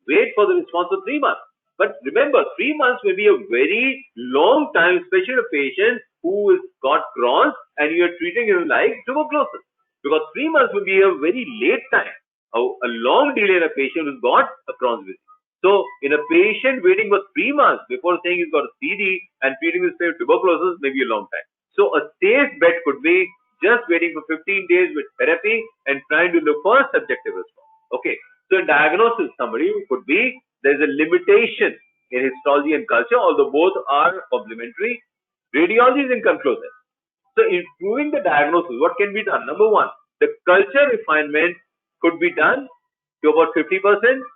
Wait for the response for 3 months. But remember, 3 months may be a very long time, especially a patient who has got Crohn's and you are treating him like tuberculosis. Because 3 months will be a very late time, a long delay in a patient who's got a Crohn's disease. So, in a patient waiting for 3 months before saying he's got a CD and treating this patient tuberculosis may be a long time. So, a safe bet could be just waiting for 15 days with therapy and trying to look for a subjective response. Okay. So, in diagnosis, somebody could be there's a limitation in histology and culture, although both are complementary. Radiology is inconclusive. So, improving the diagnosis, what can be done? Number one, the culture refinement could be done to about 50%.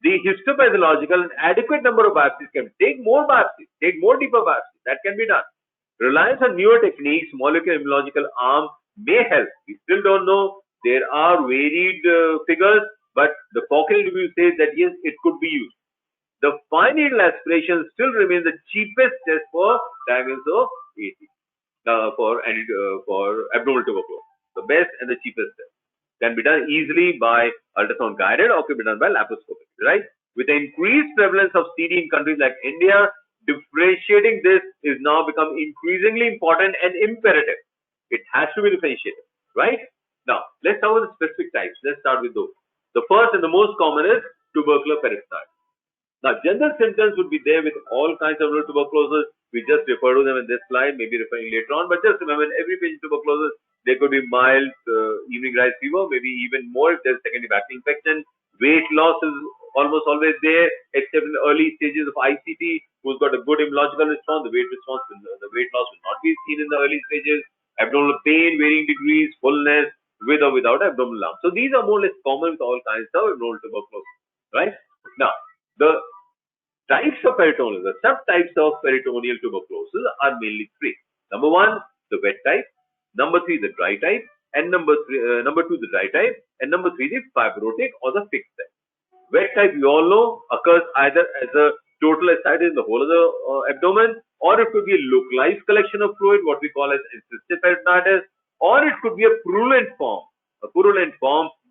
The histopathological and adequate number of biopsies can take more biopsies, take more deeper biopsies. That can be done. Reliance on newer techniques, molecular immunological arm may help. We still don't know. There are varied figures, but the Cochrane review says that yes, it could be used. The fine needle aspiration still remains the cheapest test for diagnosis of AT, for abdominal tuberculosis. The best and the cheapest test. Can be done easily by ultrasound guided or can be done by laparoscopy, right? With the increased prevalence of CD in countries like India, differentiating this is now become increasingly important and imperative. It has to be differentiated, right? Now, let's start with the specific types. Let's start with those. The first and the most common is tubercular peritonitis. Now, general symptoms would be there with all kinds of tuberculosis. We just refer to them in this slide, maybe referring later on. But just remember, in every patient tuberculosis, there could be mild evening rise fever, maybe even more if there's secondary bacterial infection. Weight loss is almost always there, except in the early stages of ICT, who's got a good immunological response. The weight loss will not be seen in the early stages. Abdominal pain, varying degrees, fullness, with or without abdominal lump. So these are more or less common with all kinds of abdominal tuberculosis, right? Now, the types of peritoneal, the subtypes of peritoneal tuberculosis are mainly 3. Number 1, the wet type. Number 3, the dry type. And number 2, the dry type. And number 3, the fibrotic or the fixed type. Wet type, we all know, occurs either as a total ascites in the whole of the abdomen, or it could be a localized collection of fluid, what we call as encysted peritonitis, or it could be a purulent form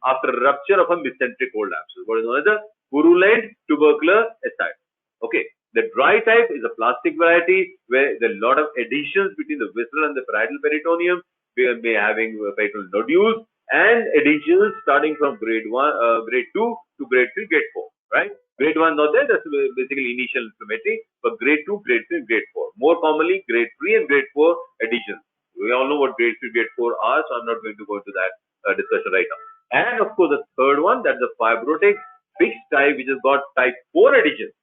after rupture of a mesenteric cold abscess, what is known as a purulent tubercular ascites. Okay, the dry type is a plastic variety where there are a lot of adhesions between the visceral and the parietal peritoneum. We may having peritoneal nodules and adhesions starting from grade 2 to grade 3, grade 4, right? Grade 1 not there, that's basically initial inflammatory, but grade 2, grade 3, grade 4. More commonly, grade 3 and grade 4 adhesions. We all know what grade 3, grade 4 are, so I'm not going to go into that discussion right now. And of course, the third one, that's the fibrotic fixed type, which has got type 4 adhesions.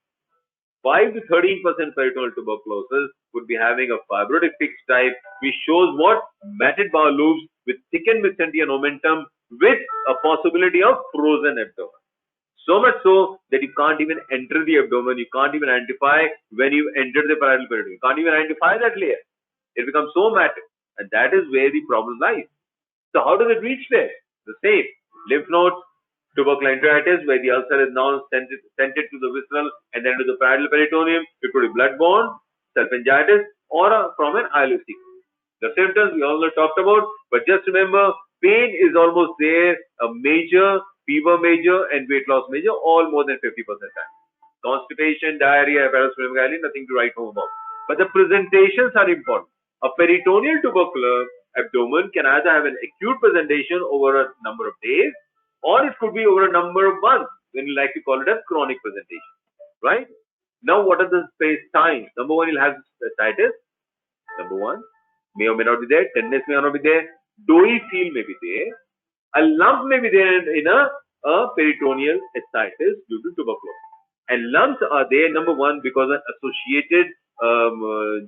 5 to 13% peritoneal tuberculosis would be having a fibrotic fixed type, which shows what? Matted bowel loops with thickened mesenteric omentum with a possibility of frozen abdomen. So much so that you can't even enter the abdomen, you can't even identify when you enter the parietal peritoneum. You can't even identify that layer. It becomes so matted, and that is where the problem lies. So how does it reach there? The same. Lymph nodes, tubercular enteritis, where the ulcer is now sent to the visceral and then to the parietal peritoneum. It could be bloodborne, salpingitis, or from an ILC. The symptoms we all talked about, but just remember, Pain is almost there, a major, fever major, and weight loss major, all more than 50% time. Constipation, diarrhea, parasparagmally, nothing to write home about. But the presentations are important. A peritoneal tubercular abdomen can either have an acute presentation over a number of days, or it could be over a number of months, when you like to call it a chronic presentation, right? Now, what are the space signs? Number one, you'll have ascites. Number one, may or may not be there. Tenderness may or not be there. Doughy feel may be there. A lump may be there in a peritoneal ascites due to tuberculosis. And lumps are there, number one, because of associated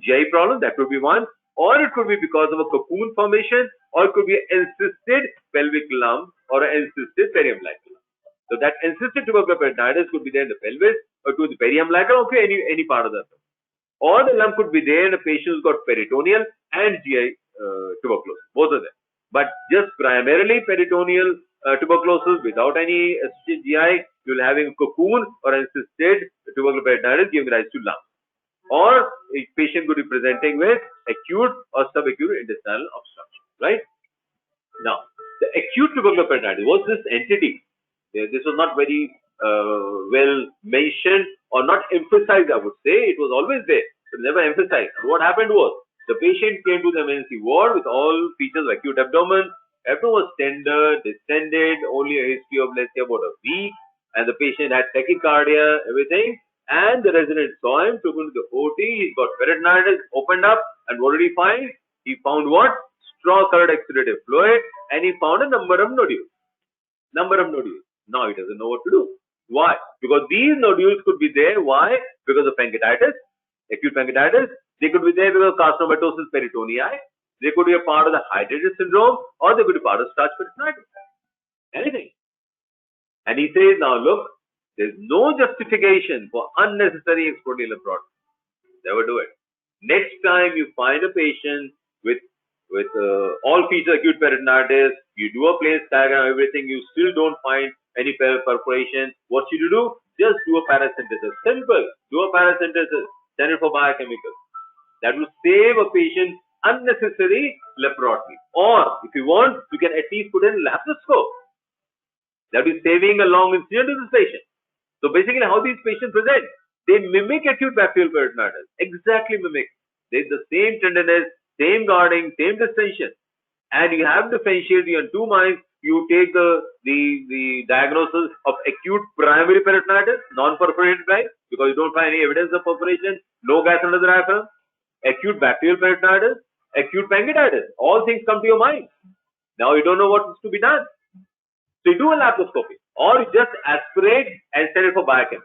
GI problem, that could be one, or it could be because of a cocoon formation, or it could be an encysted pelvic lump or an encysted periumbilical lump. So that encysted tubercular peritonitis could be there in the pelvis, or to the periumbilical, okay, any part of the abdomen. Or the lump could be there in a patient who's got peritoneal and GI tuberculosis, both of them. But just primarily peritoneal tuberculosis without any associated GI, you'll having a cocoon or encysted tubercular peritonitis giving rise to lump. Or a patient could be presenting with acute or subacute intestinal obstruction, right? Now, the acute tubercular peritonitis was this entity. This was not very well mentioned or not emphasized, I would say. It was always there, but never emphasized. What happened was, the patient came to the emergency ward with all features of acute abdomen. Abdomen was tender, distended, only a history of, let's say, about a week, and the patient had tachycardia, everything. And the resident saw him, took him to the OT, he got peritonitis, opened up, and what did he find? He found what? Straw-colored exudative fluid, and he found a number of nodules. Now he doesn't know what to do. Why? Because these nodules could be there. Why? Because of pancreatitis, acute pancreatitis. They could be there because of carcinomatosis peritonei. They could be a part of the hydrated syndrome, or they could be part of starch peritonitis. Anything. And he says, now look, there's no justification for unnecessary exploratory laparoscopy. Never do it. Next time you find a patient with all features acute peritonitis, you do a place diagram, everything, you still don't find any perforation. What should you do? Just do a paracentesis. Simple. Do a paracentesis. Send it for biochemical. That will save a patient unnecessary laparoscopy. Or if you want, you can at least put in laparoscope. That is saving a long incision to this patient. So basically, how these patients present, they mimic acute bacterial peritonitis. Exactly mimic. They have the same tenderness, same guarding, same distension. And you have differentiated on two minds. You take the diagnosis of acute primary peritonitis, non-perforated type, because you don't find any evidence of perforation, no gas under the diaphragm. Acute bacterial peritonitis, acute pancreatitis. All things come to your mind. Now you don't know what is to be done. So you do a laparoscopy, or you just aspirate and send it for biochemistry,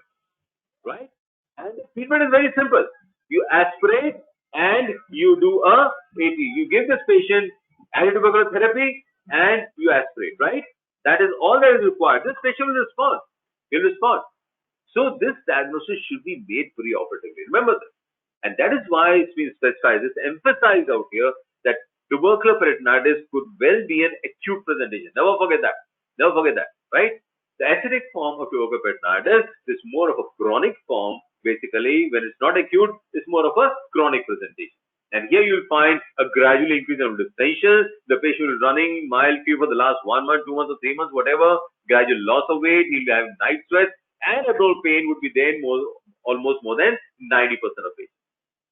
right? And the treatment is very simple. You aspirate and you do a AT. You give this patient antitubercular therapy and you aspirate, right? That is all that is required. This patient will respond. He'll respond. So this diagnosis should be made pre-operatively. Remember this. And that is why it's been specified, it's emphasized out here that tubercular peritonitis could well be an acute presentation. Never forget that. Never forget that, right? The acidic form of tubercular peritonitis is more of a chronic form. Basically, when it's not acute, it's more of a chronic presentation. And here you'll find a gradual increase in distension. The patient is running mild fever for the last 1 month, 2 months, or 3 months, whatever. Gradual loss of weight. He'll be having night sweats, and abdominal pain would be there almost more than 90% of patients.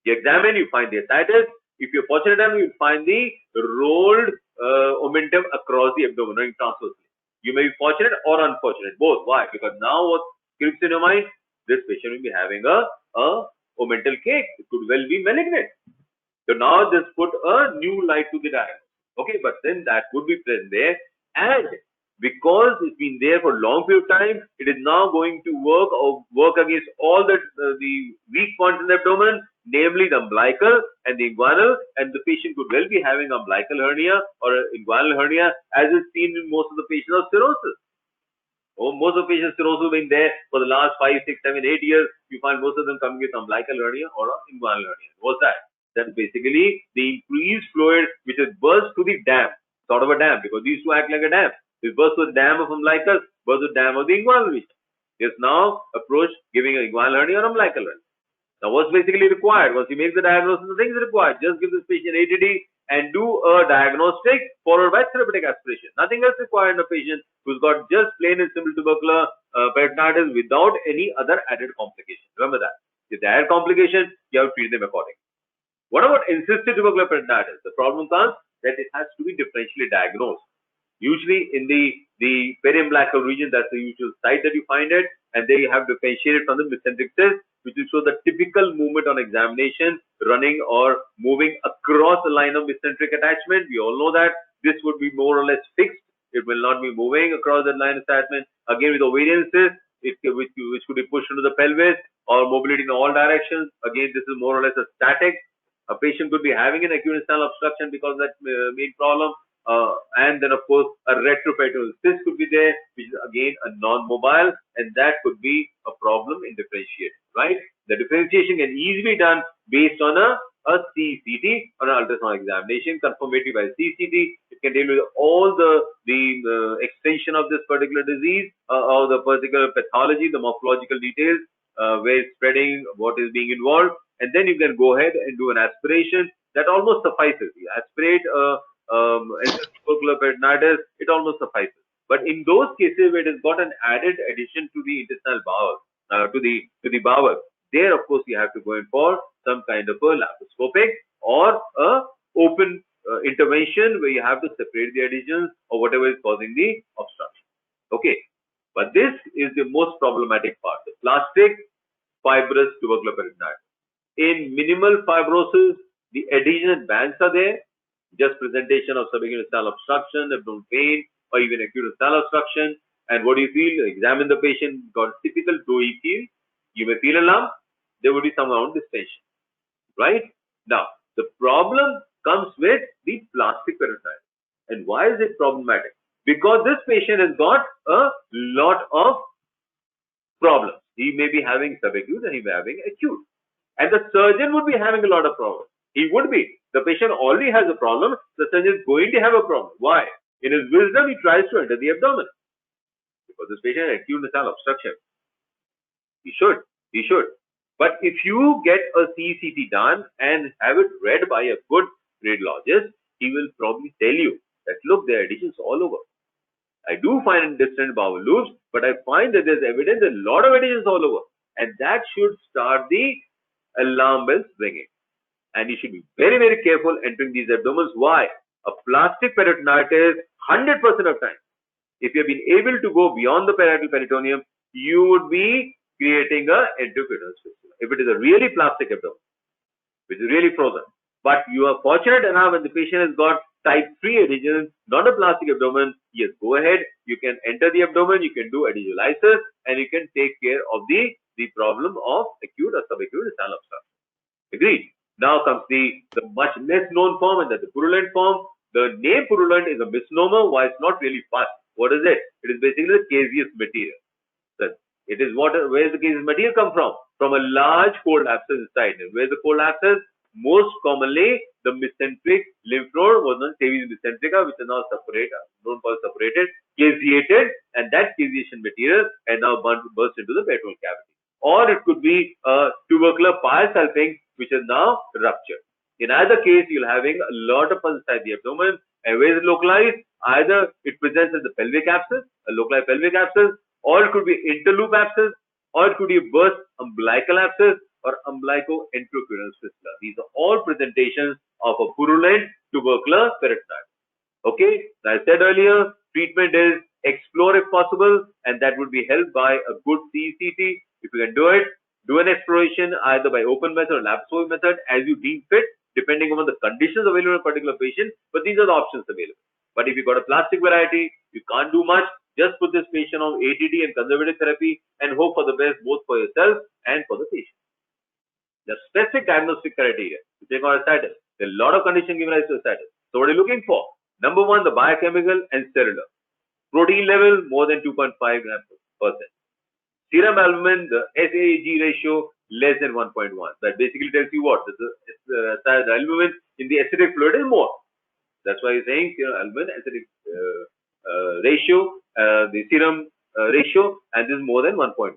You examine, you find the ascites. If you're fortunate enough, you'll find the rolled omentum across the abdomen, running transversely. You may be fortunate or unfortunate, both. Why? Because now what creeps in your mind? This patient will be having a omental cake. It could well be malignant. So now this put a new light to the diagnosis. Okay, but then that would be present there, and because it's been there for a long period of time, it is now going to work against all the weak points in the abdomen, namely the umbilical and the inguinal, and the patient could well be having umbilical hernia or inguinal hernia, as is seen in most of the patients of cirrhosis. Most of the patients cirrhosis have been there for the last 5, 6, 7, 8 years. You find most of them coming with umbilical hernia or inguinal hernia. What's that? That's basically the increased fluid which has burst to the dam, sort of a dam, because these two act like a dam. This burst to the dam of umbilicus, burst to the dam of the inguinal region. It's now approach giving an inguinal hernia or umbilical hernia. Now, what's basically required? Once you make the diagnosis, the things required. Just give this patient ATD, and do a diagnostic followed by therapeutic aspiration. Nothing else required in a patient who's got just plain and simple tubercular peritonitis without any other added complication. Remember that. If they add complication, you have to treat them accordingly. What about insisted tubercular peritonitis? The problem comes that it has to be differentially diagnosed. Usually in the periumbilical region, that's the usual site that you find it, and there you have differentiated from the mesenteric cyst, which will show the typical movement on examination, running or moving across the line of mesenteric attachment. We all know that this would be more or less fixed. It will not be moving across that line of attachment. Again, with ovarian cyst, which could be pushed into the pelvis or mobility in all directions. Again, this is more or less a static. A patient could be having an acute intestinal obstruction because of that main problem. And then, of course, a retroperitoneal cyst could be there, which is again a non-mobile, and that could be a problem in differentiating, right? The differentiation can easily be done based on a CCT or an ultrasound examination, confirmatory by CCT. It can deal with all the extension of this particular disease or the particular pathology, the morphological details, where it's spreading, what is being involved, and then you can go ahead and do an aspiration. That almost suffices. You aspirate tubercular peritonitis, it almost suffices. But in those cases where it has got an added addition to the intestinal bowel, to the bowel, there of course you have to go in for some kind of a laparoscopic or a open intervention where you have to separate the adhesions or whatever is causing the obstruction. Okay, but this is the most problematic part, the plastic fibrous tubercular peritonitis. In minimal fibrosis, the adhesion and bands are there, just presentation of subacute intestinal obstruction, abdominal pain, or even acute intestinal obstruction. And what do you feel? Examine the patient, got a typical doughy feel. You may feel a lump, there will be some amount of distension, right? Now, the problem comes with the plastic peritonitis. And why is it problematic? Because this patient has got a lot of problems. He may be having subacute and he may be having acute. And the surgeon would be having a lot of problems. He would be. The patient already has a problem. The surgeon is going to have a problem. Why? In his wisdom, he tries to enter the abdomen. Because this patient has acute intestinal obstruction. He should. But if you get a CCT done and have it read by a good radiologist, he will probably tell you that, look, there are adhesions all over. I do find distant bowel loops, but I find that there's evidence, a lot of adhesions all over. And that should start the alarm bells ringing. And you should be very, very careful entering these abdomens. Why? A plastic peritonitis, 100% of time, if you have been able to go beyond the parietal peritoneum, you would be creating a endocrine fistula. If it is a really plastic abdomen, which is really frozen. But you are fortunate enough when the patient has got type 3 adhesions, not a plastic abdomen, yes, go ahead. You can enter the abdomen, you can do adhesiolysis, and you can take care of the problem of acute or subacute intestinal obstruction. Agreed. Now comes the much less known form, and that's the purulent form. The name purulent is a misnomer. Why? It's not really fun. What is it? It is basically the caseous material. So it is where the caseous material come from? From a large cold abscess inside. And where the cold abscess? Most commonly, the mesenteric lymph node was known as caseous mesenterica, which is now separated, caseated, and that caseation material and now burst into the peritoneal cavity. Or it could be a tubercular pyosalpinx, which is now ruptured. In either case, you're having a lot of pus inside the abdomen. And where is it localized? Either it presents as a pelvic abscess, a localized pelvic abscess, or it could be interloop abscess, or it could be a burst umbilical abscess, or umbilico-enterocrineal fistula. These are all presentations of a purulent tubercular peritonitis. Okay, as I said earlier, treatment is explore if possible, and that would be helped by a good CCT. If you can do it, do an exploration either by open method or laparoscopic method as you deem fit, depending on the conditions available in a particular patient. But these are the options available. But if you've got a plastic variety, you can't do much. Just put this patient on ATD and conservative therapy and hope for the best both for yourself and for the patient. The specific diagnostic criteria to take on a status. There are a lot of conditions given rise to a status. So what are you looking for? Number one, the biochemical and cellular. Protein level more than 2.5 grams per percent. Serum albumin, the SAG ratio less than 1.1. That basically tells you what? The albumin in the acidic fluid is more. That's why you're saying serum albumin acidic ratio, the serum ratio, and this is more than 1.1.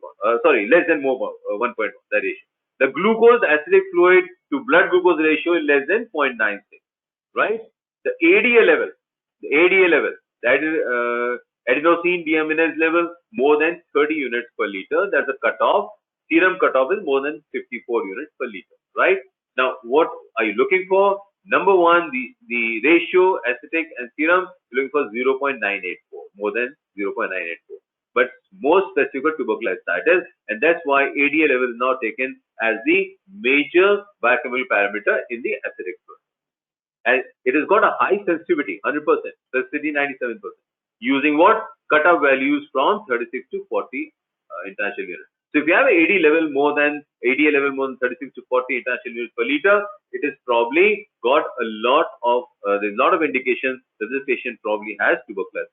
Less than 1.1, that ratio. The glucose acidic fluid to blood glucose ratio is less than 0.96. right? The ADA level, that is adenosine deaminase level more than 30 units per liter. That's a cutoff. Serum cutoff is more than 54 units per liter, right? Now, what are you looking for? Number one, the ratio acetic and serum, you're looking for 0.984, more than 0.984. But more specific for tuberculosis, and that's why ADA level is now taken as the major biochemical parameter in the acidic fluid. And it has got a high sensitivity, 100%, sensitivity 97%. Using what? Cutoff values from 36 to 40 international units. So if you have an ADA level more than 36 to 40 international units per liter, it is probably got a lot of there's a lot of indications that this patient probably has tuberculosis.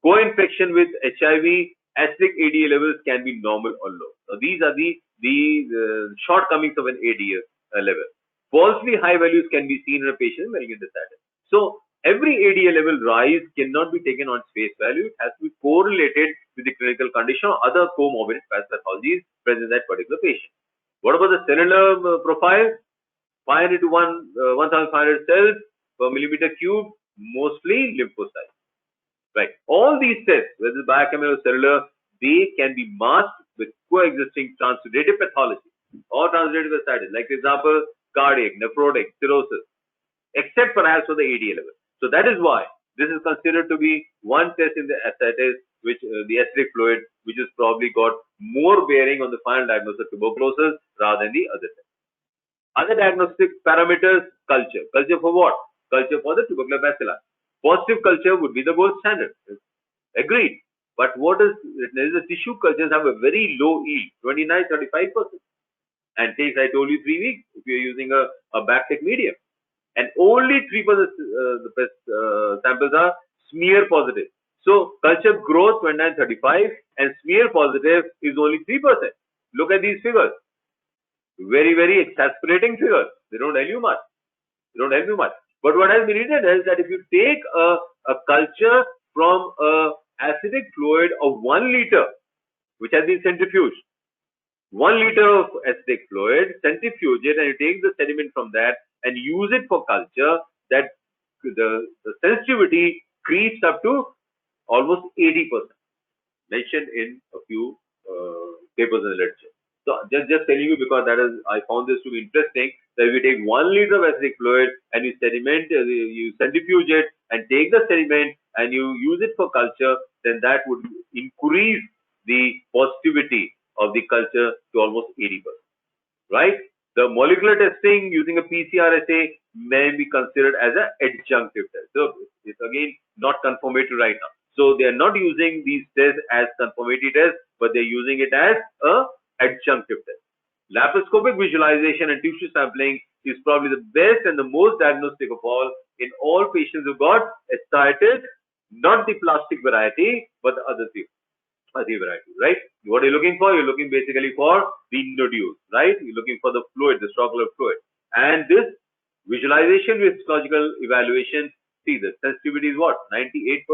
Co-infection with HIV, acidic ADA levels can be normal or low. So these are the shortcomings of an ADA level. Falsely high values can be seen in a patient with meningitis. So every ADA level rise cannot be taken on face value. It has to be correlated with the clinical condition or other comorbid pathologies present in that particular patient. What about the cellular profile? 500 to 1,500 cells per millimeter cube, mostly lymphocytes. Right. All these tests, whether biochemical or cellular, they can be masked with coexisting transudative pathology or transudative ascites, like for example, cardiac, nephrotic, cirrhosis, except perhaps for the ADA level. So that is why this is considered to be one test in the ascites, which the acidic fluid, which has probably got more bearing on the final diagnosis of tuberculosis rather than the other tests. Other diagnostic parameters, culture. Culture for what? Culture for the tubercular bacilli. Positive culture would be the gold standard. Agreed. But what is the tissue cultures have a very low yield, 29-35%, and takes, I told you, 3 weeks if you're using a bacteric medium. And only 3% the samples are smear positive. So culture growth 29-35 and smear positive is only 3%. Look at these figures. Very, very exasperating figures. They don't tell you much. But what has been written is that if you take a culture from a acidic fluid of 1 liter, which has been centrifuged, 1 liter of acidic fluid, centrifuge it, and you take the sediment from that and use it for culture, that the sensitivity creeps up to almost 80%, mentioned in a few papers in the literature. So just telling you because I found this to be interesting, that if you take 1 liter of acidic fluid and you sediment, you centrifuge it and take the sediment and you use it for culture, then that would increase the positivity of the culture to almost 80%, right? The molecular testing using a PCR assay may be considered as an adjunctive test. So it's again not confirmatory right now. So they are not using these tests as confirmatory tests, but they're using it as a adjunctive test. Laparoscopic visualization and tissue sampling is probably the best and the most diagnostic of all in all patients who got ascites, not the plastic variety, but the other varieties, right? What are you looking for? You're looking basically for the nodules, right? You're looking for the fluid, the stromal fluid. And this visualization with histological evaluation, see the sensitivity is what? 98%.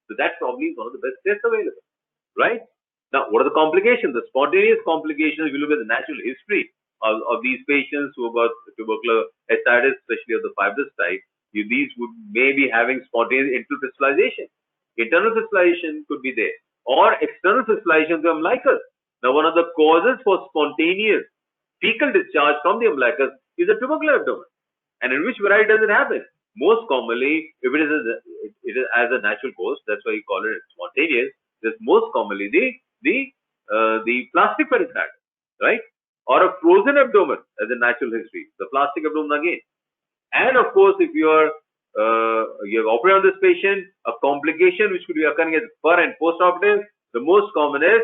So that probably is one of the best tests available, right? Now, what are the complications? The spontaneous complications, if you look at the natural history of these patients who have got tubercular ascites, especially of the fibrous type, these would may be having spontaneous internal fistulization. Internal fistulization could be there, or external fistulization of the umbilicus. Now, one of the causes for spontaneous fecal discharge from the umbilicus is a tubercular abdomen. And in which variety does it happen? Most commonly, if it is as a natural cause, that's why you call it spontaneous. There's most commonly the plastic peritonitis, right? Or a frozen abdomen as a natural history, the plastic abdomen again. And of course, if you have operated on this patient, a complication which could be occurring as per and post-operative, the most common is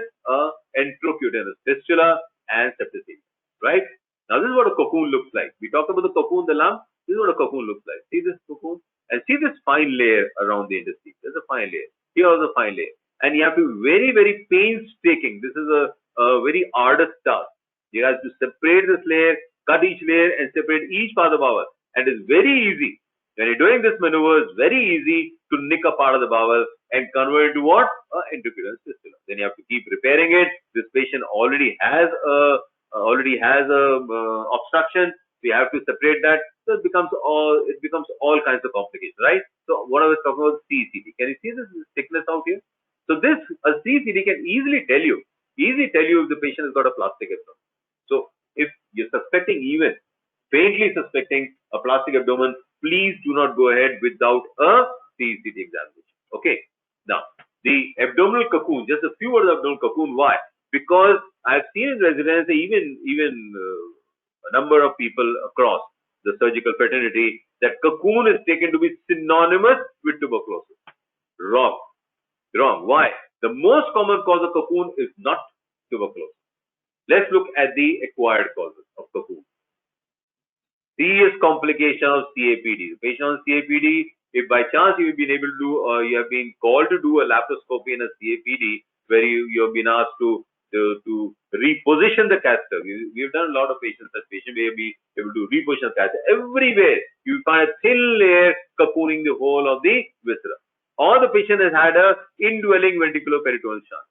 enterocutaneous fistula and septicemia, right? Now, this is what a cocoon looks like. We talked about the cocoon, the lump. This is what a cocoon looks like. See this cocoon? And see this fine layer around the intestine. There's a fine layer. Here is a fine layer. And you have to be very, very painstaking. This is a very arduous task. You have to separate this layer, cut each layer, and separate each part of the bowel. And it's very easy. When you're doing this maneuver, it's very easy to nick a part of the bowel and convert it to what? Enterocutaneous fistula. Then you have to keep repairing it. This patient already has a obstruction. So you have to separate that. So it becomes all kinds of complications, right? So what I was talking about CCD. Can you see this thickness out here? So this a CCD can easily tell you if the patient has got a plastic abdomen. So if you're suspecting, even faintly suspecting a plastic abdomen, please do not go ahead without a CCD examination. Okay. Now the abdominal cocoon. Just a few words of abdominal cocoon. Why? Because I've seen in residency even a number of people across the surgical fraternity that cocoon is taken to be synonymous with tuberculosis. Wrong. Wrong. Why? The most common cause of cocoon is not tuberculosis. Let's look at the acquired causes of cocoon. Serious complication of CAPD. The patient on CAPD, if by chance you have been able to do, you have been called to do a laparoscopy in a CAPD, where you have been asked to reposition the catheter. We've done a lot of patients. That patient may be able to reposition the catheter. Everywhere you find a thin layer cocooning the whole of the viscera. Or the patient has had a indwelling ventriculoperitoneal shunt.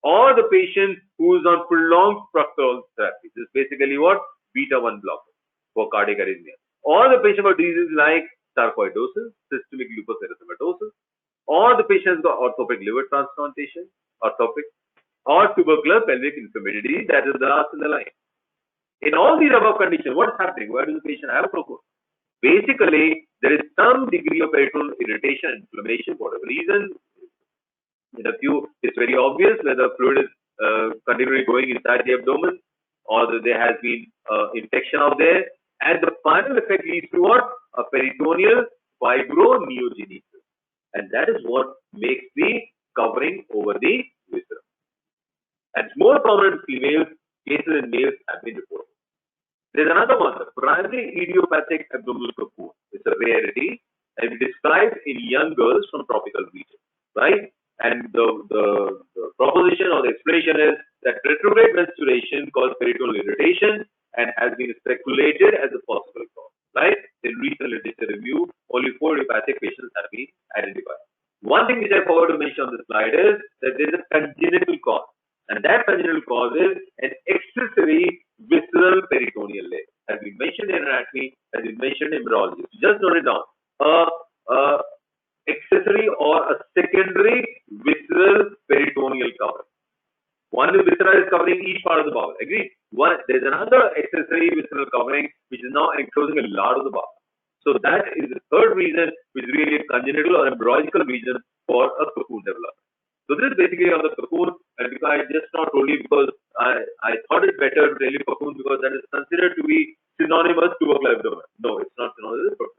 Or the patient who is on prolonged proctoral therapy. This is basically what? Beta 1 blocker for cardiac arrhythmia. Or the patient got diseases like sarcoidosis, systemic lupus erythematosus. Or the patient has got orthopic liver transplantation, or tubercular pelvic inflammatory, that is the last in the line. In all these above conditions, what's happening? Why does the patient have cocoon? Basically, there is some degree of peritoneal irritation, inflammation, for whatever reason. In a few, it's very obvious whether fluid is continually going inside the abdomen, or that there has been infection out there, and the final effect leads to what? A peritoneal fibroneogenesis, and that is what makes the covering over the viscera. And it's more common in females. Cases in males have been reported. There's another one, the primary idiopathic abdominal cocoon. It's a rarity, and it's described in young girls from tropical regions, right? And the proposition or the explanation is that retrograde menstruation causes peritoneal irritation and has been speculated as a possible cause, right? In recent literature review, only 4 idiopathic patients have been identified. One thing which I forgot to mention on the slide is that there is a congenital cause, and that congenital cause is an accessory visceral peritoneal layer. As we mentioned in anatomy, as we mentioned in embryology. Just note it down. Accessory or a secondary visceral peritoneal cover. One is viscera is covering each part of the bowel. Agreed? There is another accessory visceral covering which is now enclosing a lot of the bowel. So that is the third reason, which is really a congenital or embryological reason for a cocoon development. So this is basically on the cocoon, and I just not told you because I thought it better to tell you cocoon because that is considered to be synonymous to tubercular abdomen. No, it's not synonymous to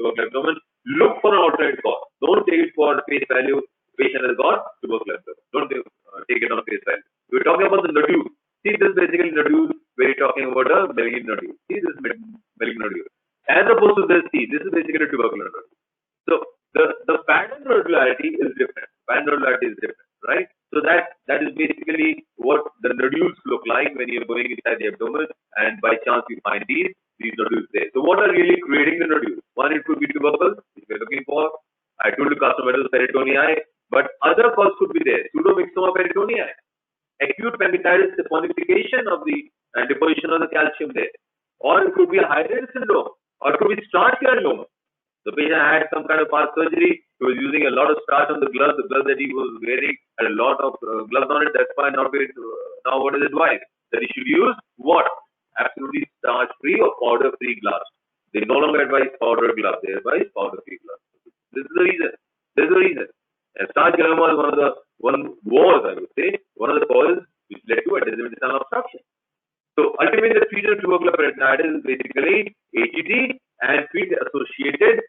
tubercular abdomen. Look for an alternate cause. Don't take it for face value. Patient has got tubercular abdomen. Don't take it on face value. We're talking about the nodule. See, this is basically nodule where you're talking about a malignant nodule. See, this is malignant nodule. As opposed to this, see, this is basically a tubercular nodule. So the pattern nodularity is different. Right? So that is basically what the nodules look like when you're going inside the abdomen, and by chance you find these nodules there. So what are really creating the nodules? One, it could be tubercle, which we're looking for. I told you carcinomatous peritonei, but other causes could be there. Pseudomyxoma peritonei, acute pancreatitis, saponification of the deposition of the calcium there, or it could be a hydrated syndrome, or it could be starch granuloma. The patient had some kind of past surgery. He was using a lot of starch on the gloves. The gloves that he was wearing had a lot of gloves on it. That's why now what is advised? That he should use what? Absolutely starch-free or powder-free gloves. They no longer advise powder gloves. They advise powder-free gloves. This is the reason. And starch granuloma is one of the causes which led to a descemitestinal obstruction. So ultimately, the treatment of tubercular peritonitis is basically AGT and treat associated